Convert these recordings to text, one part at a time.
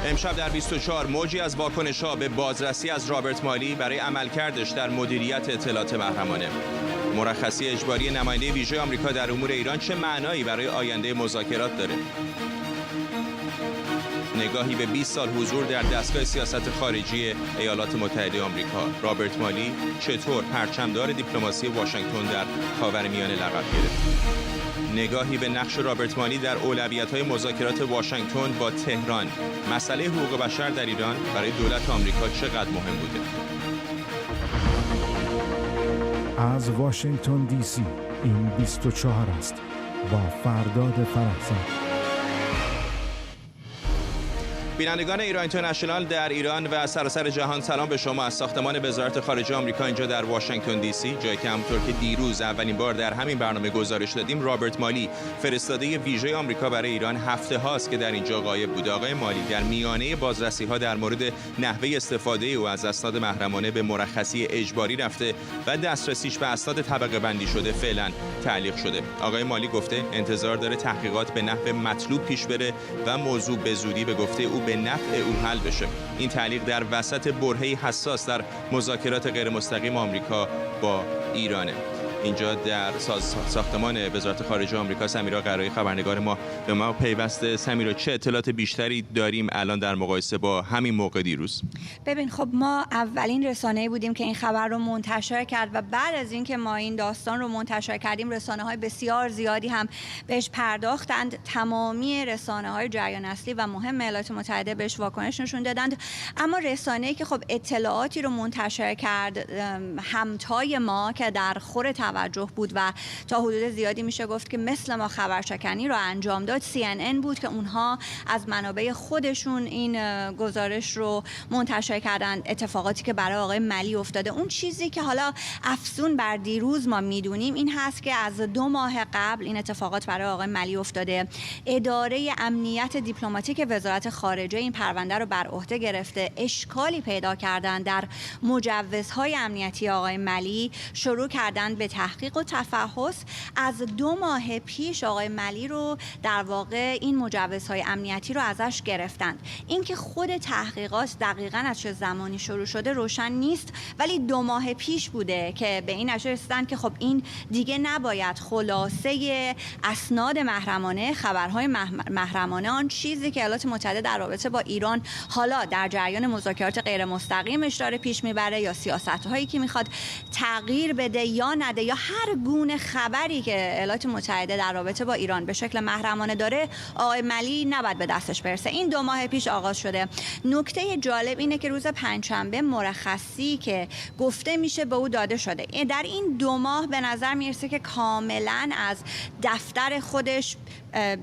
امشب در 24 موجی از واکنش‌ها به بازرسی از رابرت مالی برای عملکردش در مدیریت اطلاعات محرمانه. مرخصی اجباری نماینده ویژه آمریکا در امور ایران چه معنایی برای آینده مذاکرات داره؟ نگاهی به 20 سال حضور در دستگاه سیاست خارجی ایالات متحده آمریکا. رابرت مالی چطور پرچمدار دیپلماسی واشنگتن در خاورمیانه لقب گرفت؟ نگاهی به نقش رابرت مالی در اولویت‌های مذاکرات واشنگتن با تهران. مسئله حقوق بشر در ایران برای دولت آمریکا چقدر مهم بوده؟ از واشنگتن دی سی این 24 است با فرداد فرحزاد. بینندگان ایران اینترنشنال در ایران و سراسر جهان، سلام به شما از ساختمان وزارت خارجه آمریکا اینجا در واشنگتن دی سی، جایی که همونطور که دیروز اولین بار در همین برنامه گزارش دادیم، رابرت مالی فرستاده ویژه آمریکا برای ایران هفته هاست که در اینجا غایب بوده. آقای مالی در میانه بازرسی‌ها در مورد نحوه استفاده او از اسناد محرمانه به مرخصی اجباری رفته و دسترسیش به اسناد طبقه بندی شده فعلا تعلیق شده. آقای مالی گفته انتظار داره تحقیقات به نحو مطلوب پیش بره و موضوع به زودی به گفته او به نفع او حل بشه. این تعلیق در وسط برهه‌ای حساس در مذاکرات غیر مستقیم آمریکا با ایرانه. اینجا در ساختمان وزارت خارجه آمریکا سمیرا قرایی خبرنگار ما به ما پیوسته. سمیرا، چه اطلاعات بیشتری داریم الان در مقایسه با همین موقع دیروز؟ ببین، خب ما اولین رسانه‌ای بودیم که این خبر رو منتشر کرد و بعد از اینکه ما این داستان رو منتشر کردیم رسانه‌های بسیار زیادی هم بهش پرداختند. تمامی رسانه‌های جریان اصلی و مهم ایالات متحده بهش واکنش نشون دادند، اما رسانه‌ای که خب اطلاعاتی رو منتشر کرد همتای ما که در خور توجه بود و تا حدود زیادی میشه گفت که مثل ما خبرشکنی رو انجام داد، CNN بود که اونها از منابع خودشون این گزارش رو منتشر کردن. اتفاقاتی که برای آقای مالی افتاده، اون چیزی که حالا افزون بر دیروز ما میدونیم این هست که از 2 ماه قبل این اتفاقات برای آقای مالی افتاده. اداره امنیت دیپلماتیک وزارت خارجه این پرونده رو بر عهده گرفته. اشکالی پیدا کردن در مجوزهای امنیتی آقای مالی، شروع کردن به تحقیق و تفحص. از 2 ماه پیش آقای مالی رو در واقع این مجوزهای امنیتی رو ازش گرفتند. اینکه خود تحقیقات دقیقاً از چه زمانی شروع شده روشن نیست، ولی 2 ماه پیش بوده که به این نتیجه رسیدن که خب این دیگه نباید خلاصه اسناد محرمانه، خبرهای محرمانه، آن چیزی که ایالات متحده در رابطه با ایران حالا در جریان مذاکرات غیر مستقیمش داره پیش میبره یا سیاست‌هایی که میخواد تغییر بده یا نده، یا هر گونه خبری که ایالات متحده در رابطه با ایران به شکل محرمانه داره، آقای مالی نباید به دستش برسه. این 2 ماه پیش آغاز شده. نکته جالب اینه که روز پنجشنبه مرخصی که گفته میشه به او داده شده. در این 2 ماه به نظر میرسه که کاملا از دفتر خودش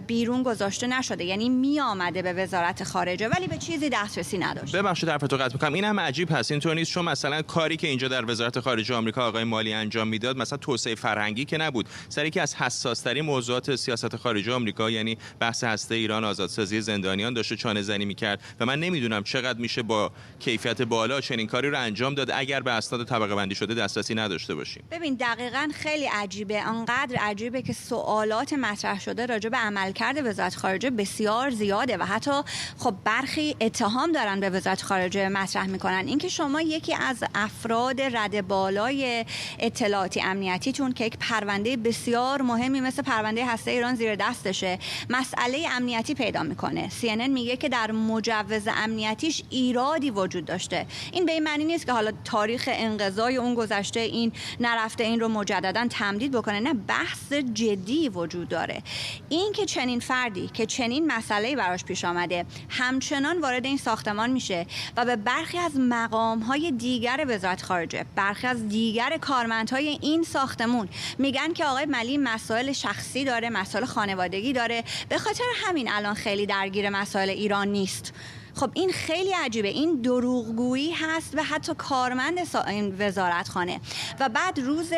بیرون گذاشته نشده، یعنی می آمده به وزارت خارجه ولی به چیزی دسترسی نداشته. ببخشید حرفتو قطع می‌کنم، این هم عجیب هست. اینطور نیست چون مثلا کاری که اینجا در وزارت خارجه آمریکا آقای مالی انجام میداد مثلا توسعه فرهنگی که نبود، سری که از حساس‌ترین موضوعات سیاست خارجه آمریکا یعنی بحث هسته ایران، آزادسازی زندانیان داشته چانه زنی می‌کرد و من نمیدونم چقدر میشه با کیفیت بالا چنین کاری رو انجام داد اگر به اسناد طبقه بندی شده دسترسی نداشته باشیم. ببین دقیقاً خیلی عجیبه، انقدر عجیبه که سوالات مطرح شده راجع به عملکرد وزارت خارجه بسیار زیاده و حتی خب برخی اتهام دارن به وزارت خارجه مطرح میکنن. اینکه شما یکی از افراد رده بالای اطلاعاتی امنیتیتون که یک پرونده بسیار مهمی مثل پرونده هسته ایران زیر دستشه، مسئله امنیتی پیدا میکنه. CNN میگه که در مجوز امنیتیش ایرادی وجود داشته. این به این معنی نیست که حالا تاریخ انقضای اون گذشته این نرفته این رو مجددا تمدید بکنه، نه، بحث جدی وجود داره. این که چنین فردی که چنین مسئله‌ای براش پیش آمده همچنان وارد این ساختمان میشه و به برخی از مقام‌های دیگر وزارت خارجه، برخی از دیگر کارمندهای این ساختمون میگن که آقای مالی مسائل شخصی داره، مسائل خانوادگی داره، به خاطر همین الان خیلی درگیر مسائل ایران نیست. خب این خیلی عجیبه، این دروغگویی هست و حتی کارمند این وزارتخانه. و بعد روز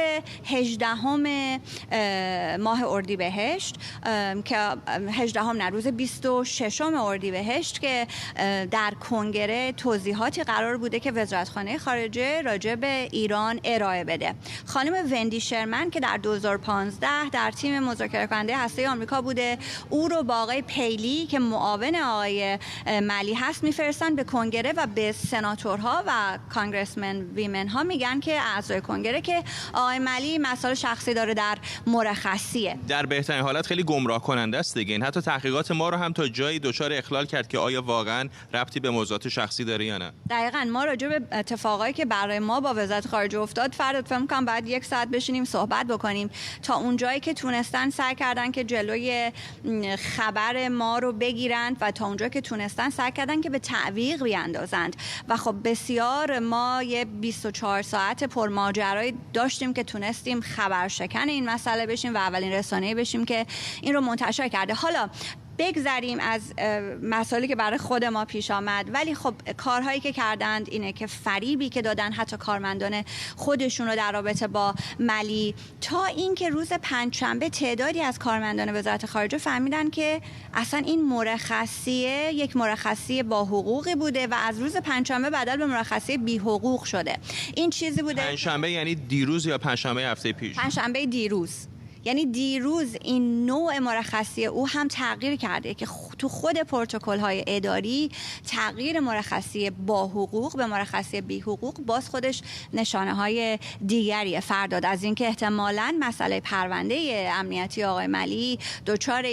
18 ماه اردیبهشت که 18 نه روز 26 اردیبهشت که در کنگره توضیحاتی قرار بوده که وزارتخانه خارجه راجع به ایران ارائه بده. خانم وندی شرمن که در 2015 در تیم مذاکره کننده هسته آمریکا بوده، او رو با آقای پیلی که معاون آقای مالی هست دست میفرستن به کنگره و به سناتورها و کانگرسمن ویمن ها میگن که اعضای کنگره که آقای ملی مسائل شخصی داره در مرخصیه. در بهترین حالت خیلی گمراه کننده است دیگه. این حتی تحقیقات ما رو هم تا جایی دچار اخلال کرد که آیا واقعا ربطی به موضوعات شخصی داره یا نه. دقیقاً ما راجع به اتفاقایی که برای ما با وزارت خارجه افتاد فردا فکر می‌کنم بعد 1 ساعت بشینیم صحبت بکنیم. تا اون جایی که تونستن سعی کردن که جلوی خبر ما رو بگیرند و تا اونجایی که تونستن سعی کردن که به تعویق بیاندازند و خب بسیار ما یه 24 ساعت پرماجرایی داشتیم که تونستیم خبرشکن این مسئله بشیم و اولین رسانه‌ای بشیم که این رو منتشر کرده. حالا بگذریم از مسائلی که برای خود ما پیش آمد، ولی خب کارهایی که کردند اینه که فریبی که دادن حتی کارمندان خودشون رو در رابطه با ملی، تا اینکه روز پنجشنبه تعدادی از کارمندان وزارت خارجه فهمیدن که اصلا این مرخصیه یک مرخصی با حقوقی بوده و از روز پنجشنبه بدل به مرخصی بی حقوق شده. این چیزی بوده. پنجشنبه یعنی دیروز یا پنجشنبه هفته پیش؟ پنجشنبه دیروز. یعنی دیروز این نوع مرخصی او هم تغییر کرده که تو خود پروتکل‌های اداری تغییر مرخصی با حقوق به مرخصی بی حقوق باز خودش نشانه‌های دیگری فرداد از اینکه احتمالاً مسئله پرونده امنیتی آقای ملی دچار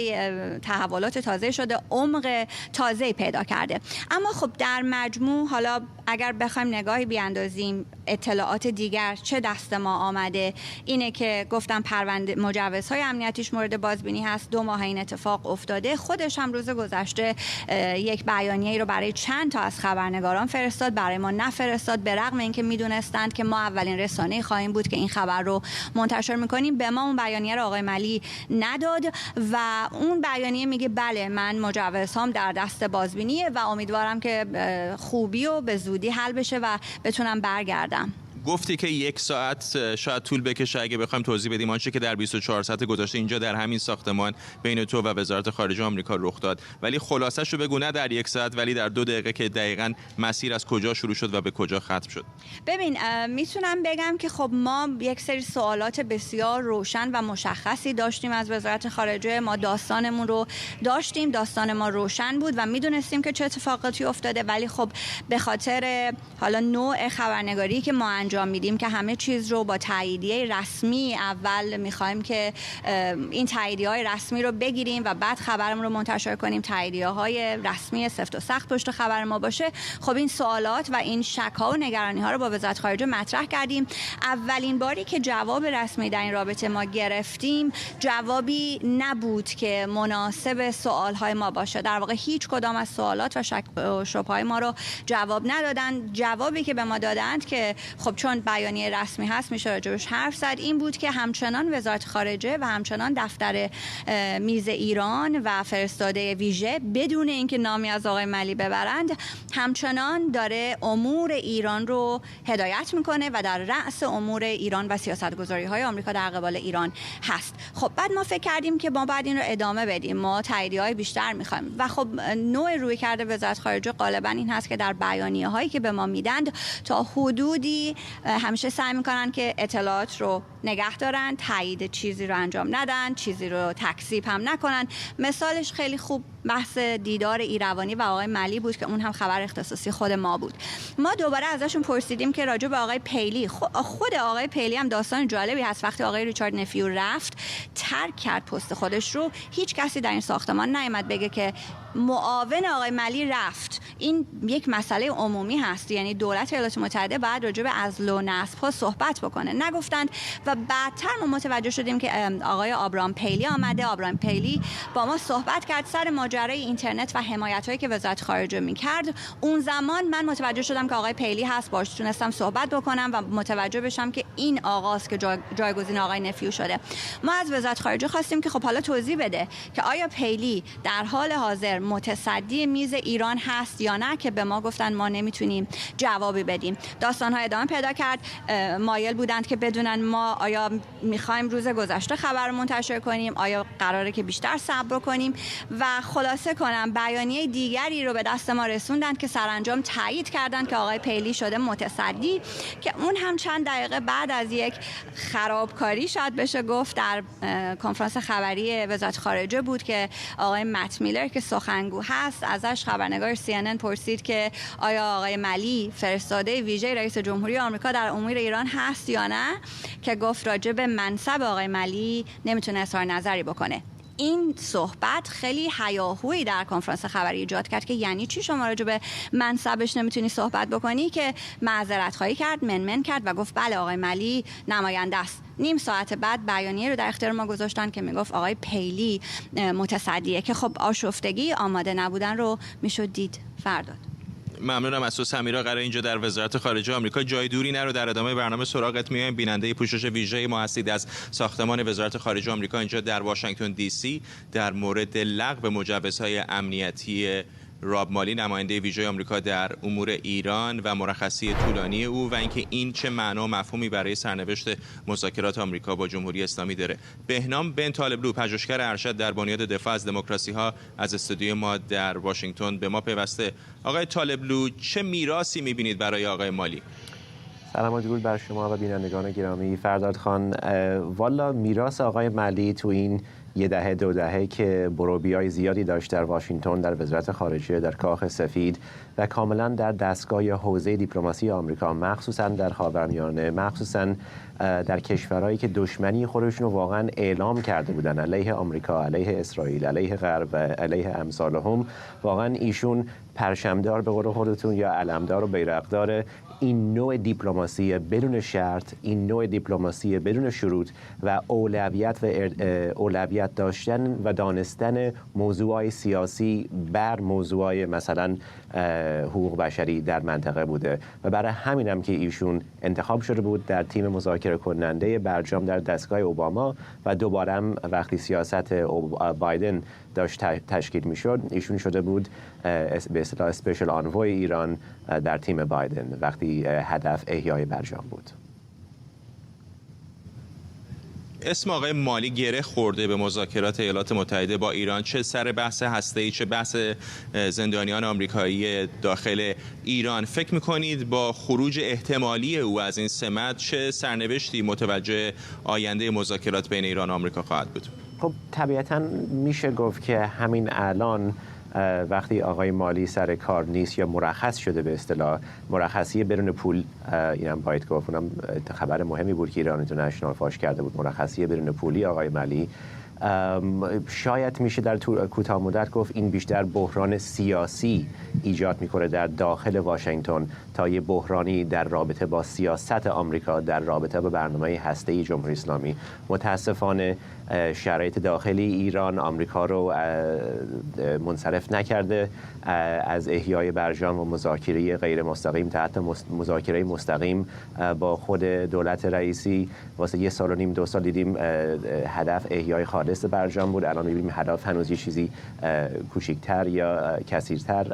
تحولات تازه شده، عمق تازه پیدا کرده. اما خب در مجموع حالا اگر بخوایم نگاهی بیاندازیم اطلاعات دیگر چه دست ما آمده اینه که گفتم پرونده مجوزهای امنیتیش مورد بازبینی هست. 2 ماه این اتفاق افتاده. خودش هم روز گذشته یک بیانیه‌ای رو برای چند تا از خبرنگاران فرستاد، برای ما نفرستاد، به رغم اینکه میدونستند که ما اولین رسانه خواهیم بود که این خبر رو منتشر میکنیم. به ما اون بیانیه رو آقای ملی نداد و اون بیانیه میگه بله من مجوزهام در دست بازبینیه و امیدوارم که خوبی و به زودی حل بشه و بتونم برگردم. گفتی که 1 ساعت شاید طول بکشه اگه بخوایم توضیح بدیم آنچه که در 24 ساعت گذشته اینجا در همین ساختمان بین تو و وزارت خارجه آمریکا رخ داد، ولی خلاصش رو بگو، نه در 1 ساعت ولی در 2 دقیقه که دقیقاً مسیر از کجا شروع شد و به کجا ختم شد. ببین میتونم بگم که خب ما یک سری سوالات بسیار روشن و مشخصی داشتیم از وزارت خارجه. ما داستانمون رو داشتیم، داستان ما روشن بود و میدونستیم که چه اتفاقاتی افتاده، ولی خب به خاطر حالا نوع خبرنگاری که ما انجام میدیم که همه چیز رو با تاییدیه رسمی اول میخوایم که این تاییدیه‌های رسمی رو بگیریم و بعد خبرمون رو منتشر کنیم، تاییدیه‌های رسمی سفت و سخت پشت خبر ما باشه. خب این سوالات و این شک‌ها و نگرانی‌ها رو با وزارت خارجه مطرح کردیم. اولین باری که جواب رسمی در این رابطه ما گرفتیم جوابی نبود که مناسب سوال‌های ما باشه. در واقع هیچ کدام از سوالات و شک و شبهه‌های ما رو جواب ندادن. جوابی که به ما دادند که خب چون بیانیه رسمی هست میشه راجبش حرف زد این بود که همچنان وزارت خارجه و همچنان دفتر میز ایران و فرستاده ویژه بدون اینکه نامی از آقای ملی ببرند همچنان داره امور ایران رو هدایت میکنه و در رأس امور ایران و سیاستگذاری‌های آمریکا در قبال ایران هست. خب بعد ما فکر کردیم که ما بعد این رو ادامه بدیم، ما تاییدیه‌های بیشتر میخوایم و خب نوع رویکرد وزارت خارجه غالبا این هست که در بیانیه‌هایی که به ما میدند تا حدودی همیشه سعی میکنن که اطلاعات رو نگه دارن، تایید چیزی رو انجام ندن، چیزی رو تکذیب هم نکنن. مثالش خیلی خوب بحث دیدار ایروانی و آقای ملی بود که اون هم خبر اختصاصی خود ما بود. ما دوباره ازشون پرسیدیم که راجع به آقای پیلی، خود آقای پیلی هم داستان جالبی هست. وقتی آقای ریچارد نفیو رفت ترک کرد پست خودش رو، هیچ کسی در این ساختمان نیامد بگه که معاون آقای ملی رفت. این یک مسئله عمومی هست، یعنی دولت ایالات متحده باید راجع به عزل و نصب ها صحبت بکنه. نگفتند و بعدتر ما متوجه شدیم که آقای آبراهام پیلی آمده. آبراهام پیلی با ما صحبت کرد سر ماجرای اینترنت و حمایت‌هایی که وزارت خارجه می‌کرد. اون زمان من متوجه شدم که آقای پیلی هست، باهاش تونستم صحبت بکنم و متوجه بشم که این آقاست که جایگزین آقای نفیو شده. ما از وزارت خارجه خواستیم که خب حالا توضیح بده که آیا پیلی در حال حاضر متصدی میز ایران هست یا نه، که به ما گفتن ما نمیتونیم جوابی بدیم. داستان‌ها ادامه پیدا کرد. مایل بودند که بدونن ما آیا می‌خوایم روز گذشته خبر منتشر کنیم، آیا قراره که بیشتر صبر کنیم. و خلاصه کنم بیانیه دیگری رو به دست ما رسوندن که سرانجام تایید کردن که آقای پیلی شده متصدی، که اون هم چند دقیقه بعد از یک خرابکاری شاید بشه گفت در کنفرانس خبری وزارت خارجه بود که آقای مت میلر که سخنگو هست ازش خبرنگار CNN پرسید که آیا آقای ملی فرستاده ویژه رئیس جمهوری آمریکا در امور ایران هست یا نه، که گفت راجع به منصب آقای ملی نمیتونه اظهار نظری بکنه. این صحبت خیلی هیاهویی در کنفرانس خبری ایجاد کرد که یعنی چی شما راجع به منصبش نمیتونی صحبت بکنی، که معذرت خواهی کرد، منمن کرد و گفت بله آقای ملی نماینده است. نیم ساعت بعد بیانیه رو در اختیار ما گذاشتن که میگفت آقای پیلی متصدیه، که خب آشفتگی آماده نبودن رو میشد دید. فرداد. ممنونم از تو سمیرا. قرار اینجا در وزارت خارجه آمریکا، جای دوری نرو، در ادامه برنامه سراغت میایم. بیننده پوشش ویژه ما هستید از ساختمان وزارت خارجه آمریکا اینجا در واشنگتن دی سی در مورد لغو مجوزهای امنیتی راب مالی، نماینده ویژه آمریکا در امور ایران و مرخصی طولانی او، و اینکه این چه معنا و مفهومی برای سرنوشت مذاکرات آمریکا با جمهوری اسلامی داره. بهنام بن طالبلو، پژوهشگر ارشد در بنیاد دفاع از دموکراسی ها، از استودیوی ما در واشنگتن به ما پیوسته. آقای طالبلو، چه میراثی میبینید برای آقای مالی؟ سلام و درود بر شما و بینندگان گرامی. فرداد خان، والا میراث آقای ملی تو این یه دهه دو دهه که بروبیای زیادی داشت در واشنگتن، در وزارت خارجه، در کاخ سفید و کاملا در دستگاه حوزه دیپلماسی آمریکا، مخصوصا در خاورمیانه، مخصوصا در کشورهایی که دشمنی خودشون رو واقعا اعلام کرده بودن علیه آمریکا، علیه اسرائیل، علیه غرب و علیه امثالهم، واقعا ایشون پرچمدار به قول خودتون یا علمدار و بیرقدار این نوع دیپلماسی بدون شرط، این نوع دیپلماسی بدون شروط و اولویت داشتن و دانستن موضوعات سیاسی بر موضوعات مثلا حقوق بشری در منطقه بوده و برای همینم که ایشون انتخاب شده بود در تیم مذاکره کننده برجام در دستگاه اوباما و دوباره هم وقتی سیاست بایدن داشت تشکیل میشد، ایشون شده بود به اصطلاح اسپیشال آنووی ایران در تیم بایدن وقتی هدف احیای برجام بود. اسم آقای مالی گره خورده به مذاکرات ایالات متحده با ایران، چه سر بحث هسته‌ای چه بحث زندانیان آمریکایی داخل ایران. فکر می‌کنید با خروج احتمالی او از این سمت چه سرنوشتی متوجه آینده مذاکرات بین ایران و آمریکا خواهد بود؟ خب طبیعتاً میشه گفت که همین الان وقتی آقای مالی سر کار نیست یا مرخص شده، به اصطلاح مرخصی بدون پول، اینم باید گفت، اونم خبر مهمی بود که ایران اینترنشنال فاش کرده بود، مرخصی بدون پولی آقای مالی. شاید میشه در کوتاه مدت گفت این بیشتر بحران سیاسی ایجاد میکنه در داخل واشنگتن تا یه بحرانی در رابطه با سیاست آمریکا، در رابطه با برنامه هسته‌ای جمهوری اسلامی. متاسفانه شرایط داخلی ایران آمریکا رو منصرف نکرده از احیای برجام و مذاکره غیر مستقیم تحت مذاکره مستقیم با خود دولت رئیسی. واسه 1.5 سال 2 سال دیدیم هدف احیای خالص برجام بود، الان می‌بینیم هدف هنوز یه چیزی کوچکتر یا کثیرتر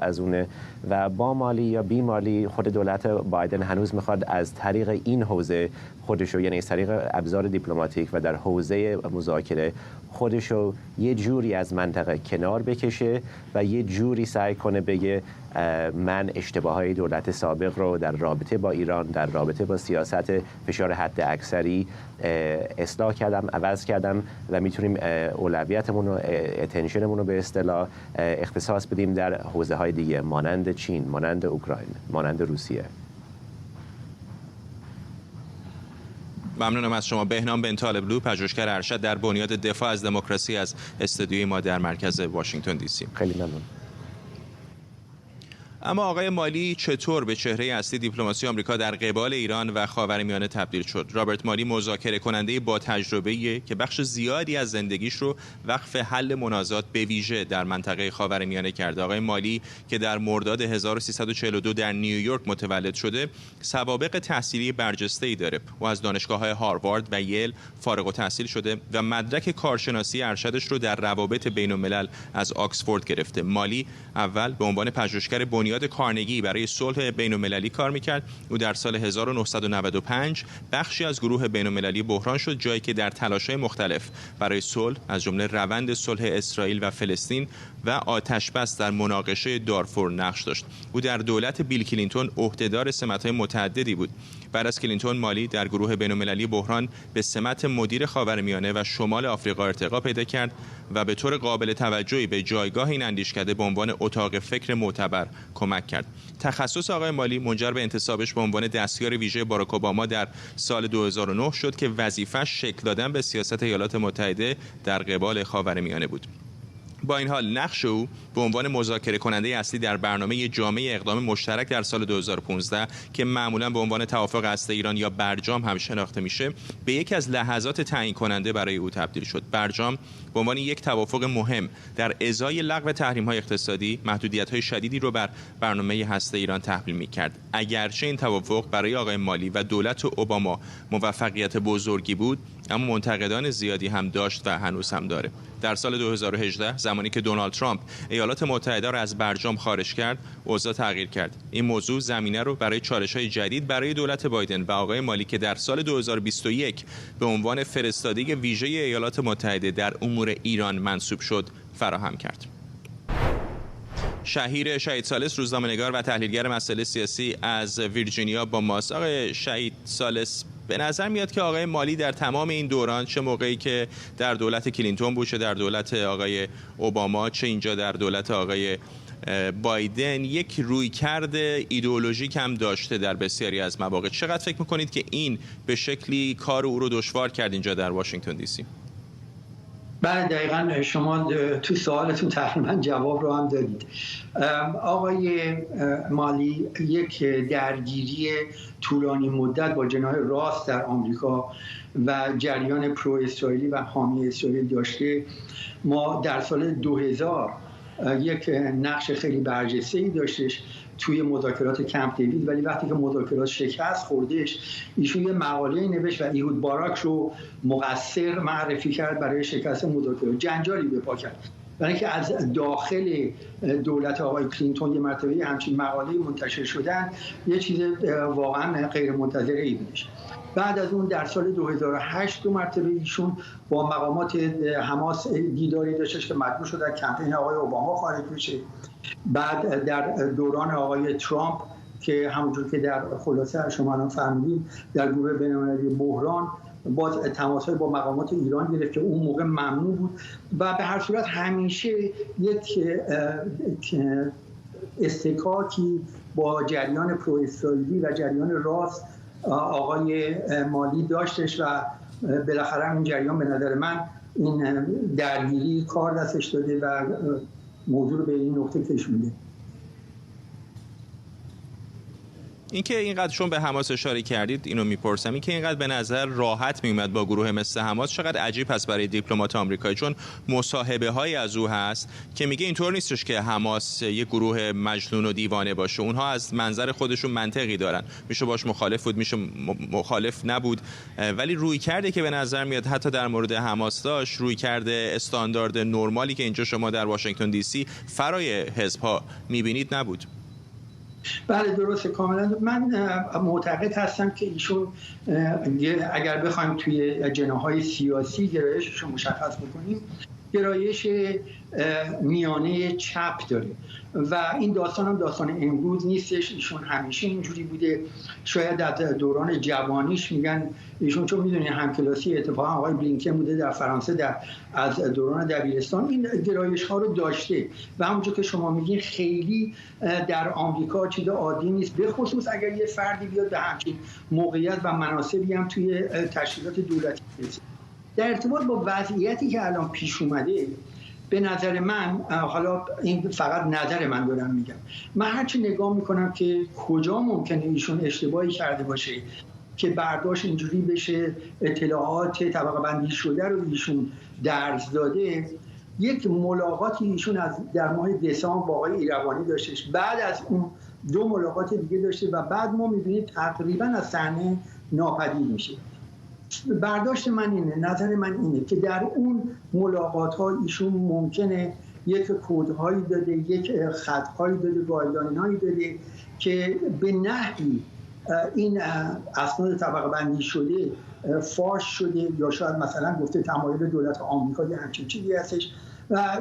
از اونه و با مالی یا بی مالی خود دولت بایدن هنوز میخواد از طریق این حوزه خودشو، یعنی از طریق ابزار دیپلماتیک و در حوزه مذاکره خودشو یه جوری از منطقه کنار بکشه و یه جوری سعی کنه بگه من اشتباههای دولت سابق رو در رابطه با ایران، در رابطه با سیاست فشار حد اکثری اصلاح کردم، عوض کردم و میتونیم اولویتمون و اتنشنمون رو به اصطلاح اختصاص بدیم در حوزه های دیگه مانند چین، مانند اوکراین، مانند روسیه. ممنونم از شما. بهنام بن طالبلو، پژوهشگر ارشد در بنیاد دفاع از دموکراسی، از استودیوی ما در مرکز واشنگتن دی سی. خیلی ممنون. اما آقای مالی چطور به چهره اصلی دیپلماسی آمریکا در قبال ایران و خاورمیانه تبدیل شد؟ رابرت مالی مذاکره کننده با تجربه‌ای که بخش زیادی از زندگیش رو وقف حل منازعات به ویژه در منطقه خاورمیانه کرده. آقای مالی که در مرداد 1342 در نیویورک متولد شده، سوابق تحصیلی برجسته‌ای داره. او از دانشگاه‌های هاروارد و ییل فارغ التحصیل شده و مدرک کارشناسی ارشدش رو در روابط بین‌الملل از آکسفورد گرفته. مالی اول به عنوان پژوهشگر بنیاد کارنگی برای صلح بین‌المللی کار می‌کرد. او در سال 1995 بخشی از گروه بین‌المللی بحران شد، جایی که در تلاش‌های مختلف برای صلح از جمله روند صلح اسرائیل و فلسطین و آتش‌بس در مناقشه دارفور نقش داشت. او در دولت بیل کلینتون عهدهدار سمت‌های متعددی بود. بعد از کلینتون مالی در گروه بین‌المللی بحران به سمت مدیر خاورمیانه و شمال آفریقا ارتقا پیدا کرد و به طور قابل توجهی به جایگاه این اندیشکده به عنوان اتاق فکر معتبر کمک کرد. تخصص آقای مالی منجر به انتصابش به عنوان دستیار ویژه باراک اوباما در سال 2009 شد که وظیفه‌اش شکل دادن به سیاست ایالات متحده در قبال خاورمیانه بود. با این حال نقش او به عنوان مذاکره کننده اصلی در برنامه جامع اقدام مشترک در سال 2015 که معمولا به عنوان توافق هسته ایران یا برجام هم شناخته میشه، به یکی از لحظات تعیین کننده برای او تبدیل شد. برجام به عنوان یک توافق مهم در ازای لغو تحریم‌های اقتصادی، محدودیت‌های شدیدی رو بر برنامه هسته ایران تحمیل می‌کرد. اگرچه این توافق برای آقای مالی و دولت اوباما موفقیت بزرگی بود، اما منتقدان زیادی هم داشت و هنوز هم داره. در سال 2018 زمانی که دونالد ترامپ ایالات متحده را از برجام خارج کرد، اوضاع تغییر کرد. این موضوع زمینه رو برای چالش‌های جدید برای دولت بایدن و آقای مالی که در سال 2021 به عنوان فرستاده ویژه ایالات متحده در امور ایران منصوب شد فراهم کرد. شهیر شهید ثالث روزنامه‌نگار و تحلیلگر مسائل سیاسی از ویرجینیا با ماست. آقای شهید ثالث، به نظر میاد که آقای مالی در تمام این دوران، چه موقعی که در دولت کلینتون بود، چه در دولت آقای اوباما، چه اینجا در دولت آقای بایدن، یک رویکرد ایدئولوژیک هم داشته در بسیاری از مواقع. چقدر فکر میکنید که این به شکلی کار او رو دشوار کرد اینجا در واشنگتن دی سی؟ بله، دقیقاً شما تو سوالتون تقریبا جواب رو هم دادید. آقای مالی یک درگیری طولانی مدت با جناح راست در آمریکا و جریان پرو اسرائیلی و حامی اسرائیل داشته. ما در سال 2000 یک نقش خیلی برجسته‌ای داشتش توی مذاکرات کمپ دیوید، ولی وقتی که مذاکرات شکست خوردش، ایشون یه مقاله نوشت و ایهود باراک رو مقصر معرفی کرد برای شکست مذاکرات. جنجالی به پا کرد، برای اینکه از داخل دولت آقای کلینتون یه مرتبه همچین مقاله منتشر شدن یه چیز واقعا غیر منتظره ای بودش. بعد از اون در سال 2008 دو مرتبه ایشون با مقامات حماس دیداری داشتش که مجبور شد در کمپین آقای اوباما خارج بشه. بعد در دوران آقای ترامپ که همونجور که در خلاصه شما الان فهمیدید در گروه بین‌المللی بحران باز تماس‌های با مقامات ایران گرفت که اون موقع ممنوع بود و به هر صورت همیشه یک استکاکی با جریان پرو اسرائیلی و جریان راست آقای مالی داشتش و بالاخره این جریان به نظر من این درگیری کار دستش داده و موضوع رو به این نقطه کشونده. اینکه اینقدر چون به حماس اشاره کردید اینو میپرسم، اینکه اینقدر به نظر راحت میومد با گروه مثل حماس چقدر عجیب هست برای دیپلمات آمریکایی، چون مصاحبه های از او هست که میگه اینطور نیستش که حماس یک گروه مجنون و دیوانه باشه، اونها از منظر خودشون منطقی دارن، میشه باش مخالف بود، میشه مخالف نبود، ولی روی کرده که به نظر میاد حتی در مورد حماس داشت، روی کرده استاندارد نرمالی که اینجا شما در واشنگتن دی سی فرای حزب ها میبینید نبود. بله درسته کاملا. من معتقد هستم که ایشون اگر بخوایم توی جناح‌های سیاسی گرایشش رو مشخص بکنیم، گرایش میانه چپ داره و این داستان هم داستان امروز نیستش. ایشون همیشه اینجوری بوده. شاید در دوران جوانیش میگن ایشون، چون میدونید همکلاسی اتفاقا آقای بلینکن بوده در فرانسه از دوران دبیرستان، این گرایش ها رو داشته و همونجور که شما میگین خیلی در آمریکا چیز عادی نیست، به خصوص اگر یه فردی بیاد به همچین موقعیت و مناصبی هم توی تشکیلات دولتی برسه. در ارتباط با وضعیتی که الان پیش اومده، به نظر من، حالا این فقط نظر من دارم میگم، من هرچی نگاه میکنم که کجا ممکنه ایشون اشتباهی کرده باشه که برداشت اینجوری بشه، اطلاعات طبقه بندی شده رو ایشون درز داده. یک ملاقاتی ایشون در ماه دسامبر با آقای ایروانی داشتش، بعد از اون دو ملاقات دیگه داشته و بعد ما میبینیم تقریبا از صحنه ناپدید میشه. برداشت من اینه، نظر من اینه که در اون ملاقات ها ایشون ممکنه یک کدهایی داده، یک خطهایی داده، گایدلاین‌هایی داده که به نحوی این اسناد طبقه بندی شده فاش شده، یا شاید مثلا گفته تمایل دولت آمریکا یا همچین چیزی هستش و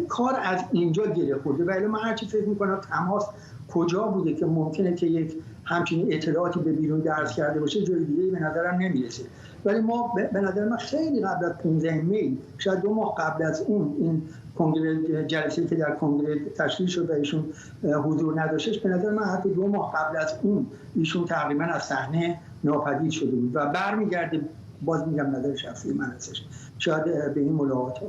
کار از اینجا گره خورده. ولی من هرچی فکر میکنم تماس کجا بوده که ممکنه که یک همچین اطلاعاتی به بیرون درس کرده باشه، جای دیگه به نظرم نمیرسه. ولی ما به نظر من خیلی قبل از 15 می، شاید 2 ماه قبل از اون، این کنگره جلسه‌ای که در کنگره تشکیل شد و ایشون حضور نداشتش، به نظر من حتی 2 ماه قبل از اون ایشون تقریبا از صحنه ناپدید شده بود و برمیگرده. باز میگم نظر شخصی من هستش، شاید به این ملاقات.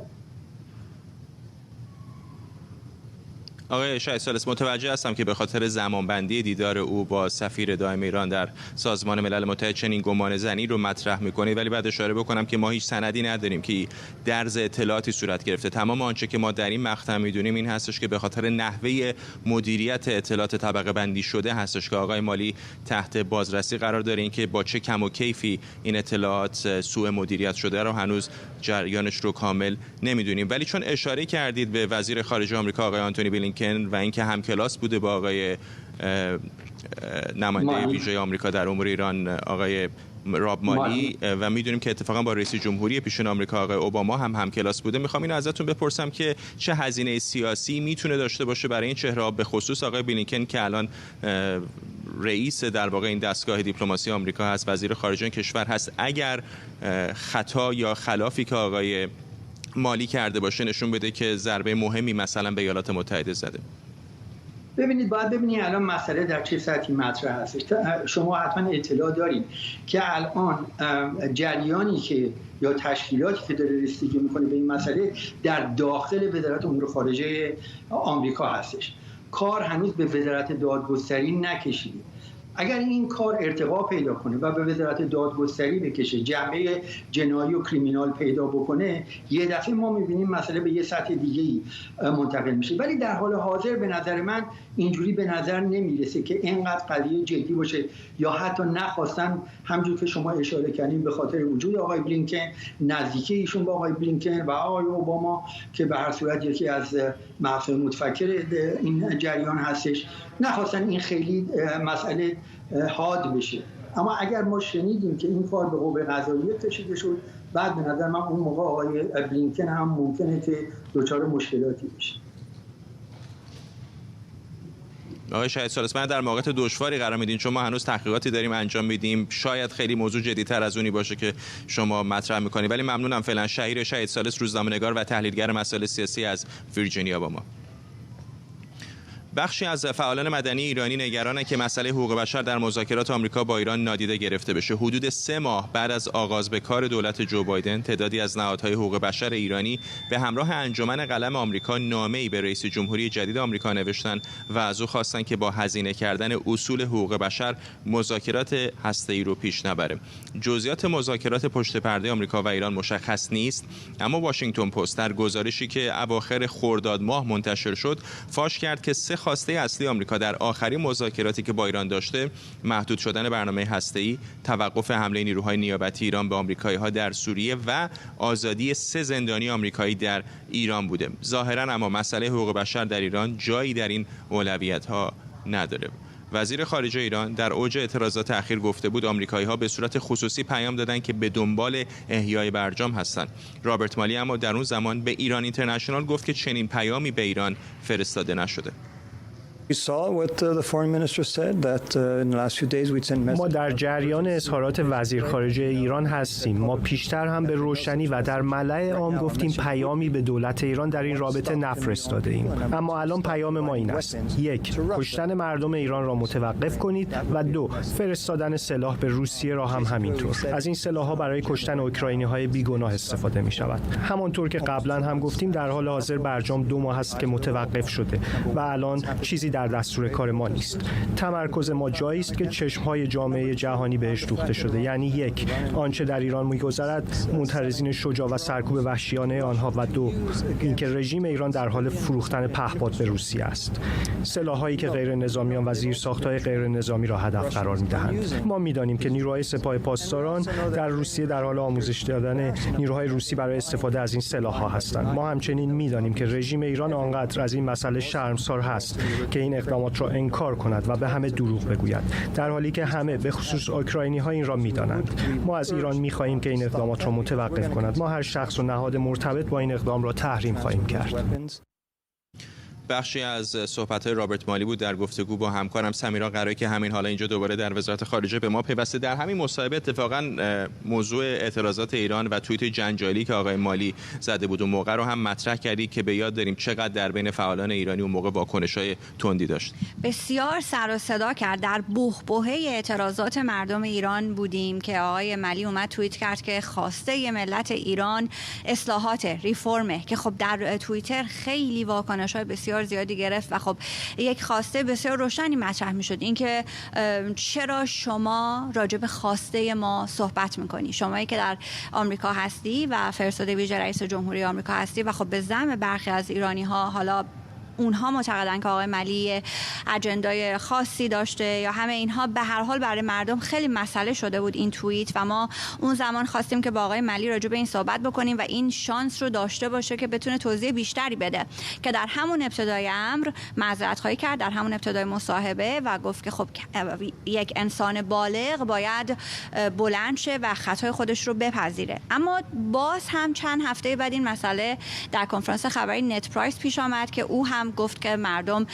آقای شهید ثالث، متوجه هستم که به خاطر زمانبندی دیدار او با سفیر دائم ایران در سازمان ملل متحد چنین گمان زنی رو مطرح می‌کنید، ولی بعد اشاره بکنم که ما هیچ سندی نداریم که درز اطلاعاتی صورت گرفته. تمام آنچه که ما در این مقطع می‌دونیم این هستش که به خاطر نحوه مدیریت اطلاعات طبقه بندی شده هستش که آقای مالی تحت بازرسی قرار داره. این که با چه کم و کیفی این اطلاعات سوء مدیریت شده رو هنوز جریانش رو کامل نمی‌دونیم. ولی چون اشاره کردید به وزیر خارجه آمریکا آقای آنتونی بلینکن و اینکه همکلاس بوده با آقای نماینده ویژه آمریکا در امور ایران آقای راب مالی و میدونیم که اتفاقا با رئیس جمهوری پیشین آمریکا آقای اوباما هم همکلاس بوده، میخوام اینو ازتون بپرسم که چه هزینه سیاسی میتونه داشته باشه برای این چهره، به خصوص آقای بلینکن که الان رئیس در واقع این دستگاه دیپلماسی آمریکا هست، وزیر خارجه این کشور هست، اگر خطا یا خلافی که آقای مالی کرده باشه نشون بده که ضربه مهمی مثلا به ایالات متحده زده. ببینید، باید ببینید الان مسئله در چه سطحی مطرح هستش. شما حتما اطلاع دارید که الان جریانی که یا تشکیلاتی که داره رسیدگی میکنه به این مسئله در داخل وزارت امور خارجه آمریکا هستش. کار هنوز به وزارت دادگستری نکشیده. اگر این کار ارتقا پیدا کنه و به وزارت دادگستری بکشه، جنبه جنایی و کریمینال پیدا بکنه، یه دفعه ما می‌بینیم مسئله به یه سطح دیگه‌ای منتقل میشه. ولی در حال حاضر به نظر من اینجوری به نظر نمیرسه که اینقدر قضیه جدی باشه، یا حتی نخواستن، همونجور که شما اشاره کردین، به خاطر وجود آقای بلینکن، نزدیکی ایشون با آقای بلینکن و آقای اوباما که به هر صورت یکی از مفاهیم متفکر این جریان هستش، نخواستن این خیلی مسئله حاد بشه. اما اگر ما شنیدیم که این کار به قوه قضاییه کشیده شد، بعد به نظر من اون موقع آقای بلینکن هم ممکنه که دچار مشکلاتی بشه. آقای شهید ثالث، من در موقعیت دشواری قرار میدین چون ما هنوز تحقیقاتی داریم انجام میدیم، شاید خیلی موضوع جدی‌تر از اونی باشه که شما مطرح میکنید، ولی ممنونم. فعلا شهید ثالث، روزنامه‌نگار و تحلیلگر مسائل سیاسی از ویرجینیا با ما. بخشی از فعالان مدنی ایرانی نگرانند که مسئله حقوق بشر در مذاکرات آمریکا با ایران نادیده گرفته بشه. حدود 3 ماه بعد از آغاز به کار دولت جو بایدن، تعدادی از نهادهای حقوق بشر ایرانی به همراه انجمن قلم آمریکا نامه‌ای به رئیس جمهوری جدید آمریکا نوشتند و از او خواستند که با هزینه کردن اصول حقوق بشر مذاکرات هسته‌ای رو پیش نبره. جزئیات مذاکرات پشت پرده آمریکا و ایران مشخص نیست، اما واشنگتن پست در گزارشی که اواخر خرداد ماه منتشر شد، فاش کرد که 3 خواسته اصلی آمریکا در آخرین مذاکراتی که با ایران داشته، محدود شدن برنامه هسته‌ای، توقف حمله نیروهای نیابتی ایران به آمریکایی‌ها در سوریه و آزادی 3 زندانی آمریکایی در ایران بوده. ظاهراً اما مسئله حقوق بشر در ایران جایی در این اولویت‌ها نداره. وزیر خارجه ایران در اوج اعتراضات اخیر گفته بود آمریکایی‌ها به صورت خصوصی پیام دادن که به دنبال احیای برجام هستند. رابرت مالی اما در اون زمان به ایران اینترنشنال گفت که چنین پیامی به ایران فرستاده نشده. ما در جریان اظهارات وزیر خارجه ایران هستیم. ما پیشتر هم به روشنی و در ملأ عام گفتیم پیامی به دولت ایران در این رابطه نفرستاده ایم. اما الان پیام ما این است: 1. کشتن مردم ایران را متوقف کنید و 2. فرستادن سلاح به روسیه را هم همینطور. از این سلاح‌ها برای کشتن اوکراینی‌های بیگناه استفاده می‌شود. همانطور که قبلا هم گفتیم در حال حاضر برجام 2 ماه است که متوقف شده و الان چیزی در دستور کار ما نیست. تمرکز ما جایی است که چشم‌های جامعه جهانی بهش دوخته شده، یعنی 1. آنچه در ایران می‌گذرد، معترضین شجاع و سرکوب وحشیانه آنها، و 2. اینکه رژیم ایران در حال فروختن پهپاد به روسیه است. سلاح‌هایی که غیر نظامیان و زیرساخت‌های غیر نظامی را هدف قرار می‌دهند. ما می‌دانیم که نیروهای سپاه پاسداران در روسیه در حال آموزش دادن نیروهای روسی برای استفاده از این سلاح‌ها هستند. ما همچنین می‌دانیم که رژیم ایران آنقدر از این مسئله شرمسار هست که این اقدامات را انکار کند و به همه دروغ بگوید، در حالی که همه به خصوص اوکراینی‌ها این را می‌دانند. ما از ایران می‌خواهیم که این اقدامات را متوقف کند. ما هر شخص و نهاد مرتبط با این اقدام را تحریم خواهیم کرد. بخشی از صحبت‌های رابرت مالی بود در گفتگو با همکارم سمیرا قرایی که همین حالا اینجا دوباره در وزارت خارجه به ما پیوسته. در همین مصاحبه اتفاقا موضوع اعتراضات ایران و توییت جنجالی که آقای مالی زده بود اون موقع رو هم مطرح کردی که به یاد داریم چقدر در بین فعالان ایرانی اون موقع واکنش‌های تندی داشت. بسیار سر و صدا کرد. در بحبوحه اعتراضات مردم ایران بودیم که آقای مالی اومد توییت کرد که خواسته ملت ایران اصلاحات، ریفرمه، که خب در توییتر خیلی واکنش‌های بسیار زیادی گرفت و خب یک خواسته بسیار روشنی مطرح میشد، اینکه چرا شما راجع به خواسته ما صحبت میکنی، شمایی که در آمریکا هستی و فرستاده ویژه رئیس جمهوری آمریکا هستی و خب به زعم برخی از ایرانی ها حالا اونها معتقدن که آقای مالی اجندای خاصی داشته یا همه اینها، به هر حال برای مردم خیلی مسئله شده بود این توییت و ما اون زمان خواستیم که با آقای مالی راجع به این صحبت بکنیم و این شانس رو داشته باشه که بتونه توضیح بیشتری بده، که در همون ابتدای امر معذرت خواهی کرد، در همون ابتدای مصاحبه، و گفت که خب یک انسان بالغ باید بلند شه و خطای خودش رو بپذیره. اما باز هم چند هفته بعد این مسئله در کنفرانس خبری نت پرایس پیش آمد که او هم گفت که مردم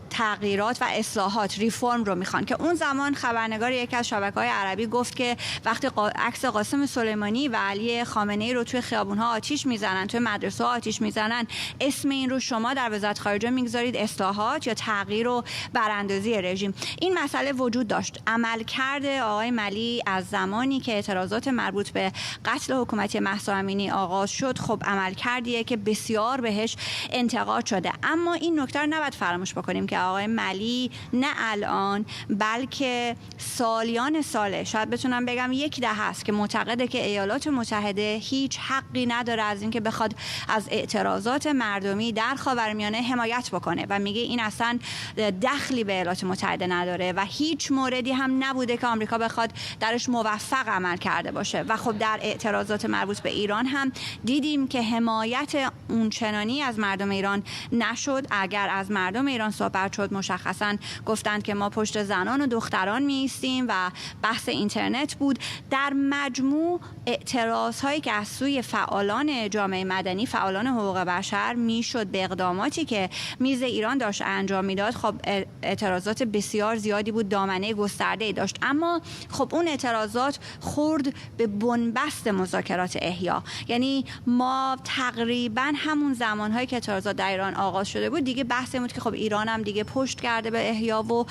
تغییرات و اصلاحات، ریفرم رو میخوان، که اون زمان خبرنگار یکی از شبکه‌های عربی گفت که وقتی عکس قاسم سلیمانی و علی خامنه‌ای رو توی خیابون‌ها آتیش میزنن، توی مدرسه‌ها آتیش میزنن، اسم این رو شما در وزارت خارجه میگذارید اصلاحات یا تغییر و براندازی رژیم. این مسئله وجود داشت. عملکرد آقای مالی از زمانی که اعتراضات مربوط به قتل حکومتی مهسا امینی آغاز شد، خب عملکردیه که بسیار بهش انتقاد شده. اما این نکته رو نباید فراموش بکنیم که آقای مالی نه الان بلکه سالیان ساله، شاید بتونم بگم یک دهه است که معتقده که ایالات متحده هیچ حقی نداره از اینکه بخواد از اعتراضات مردمی در خاورمیانه حمایت بکنه و میگه این اصلا دخلی به ایالات متحده نداره و هیچ موردی هم نبوده که آمریکا بخواد درش موفق عمل کرده باشه. و خب در اعتراضات مربوط به ایران هم دیدیم که حمایت اونچنانی از مردم ایران نشد. اگر از مردم ایران صحبت شد مشخصا گفتند که ما پشت زنان و دختران می ایستیم و بحث اینترنت بود. در مجموع اعتراض هایی که از سوی فعالان جامعه مدنی، فعالان حقوق بشر میشد به اقداماتی که میز ایران داشت انجام میداد، خب اعتراضات بسیار زیادی بود، دامنه گسترده‌ای داشت. اما خب اون اعتراضات خورد به بنبست مذاکرات احیا. یعنی ما تقریبا همون زمانهایی که اعتراضات در ایران آغاز شده بود دیگه بحث بود که خب ایران هم دیگه پشت کرده به احیا و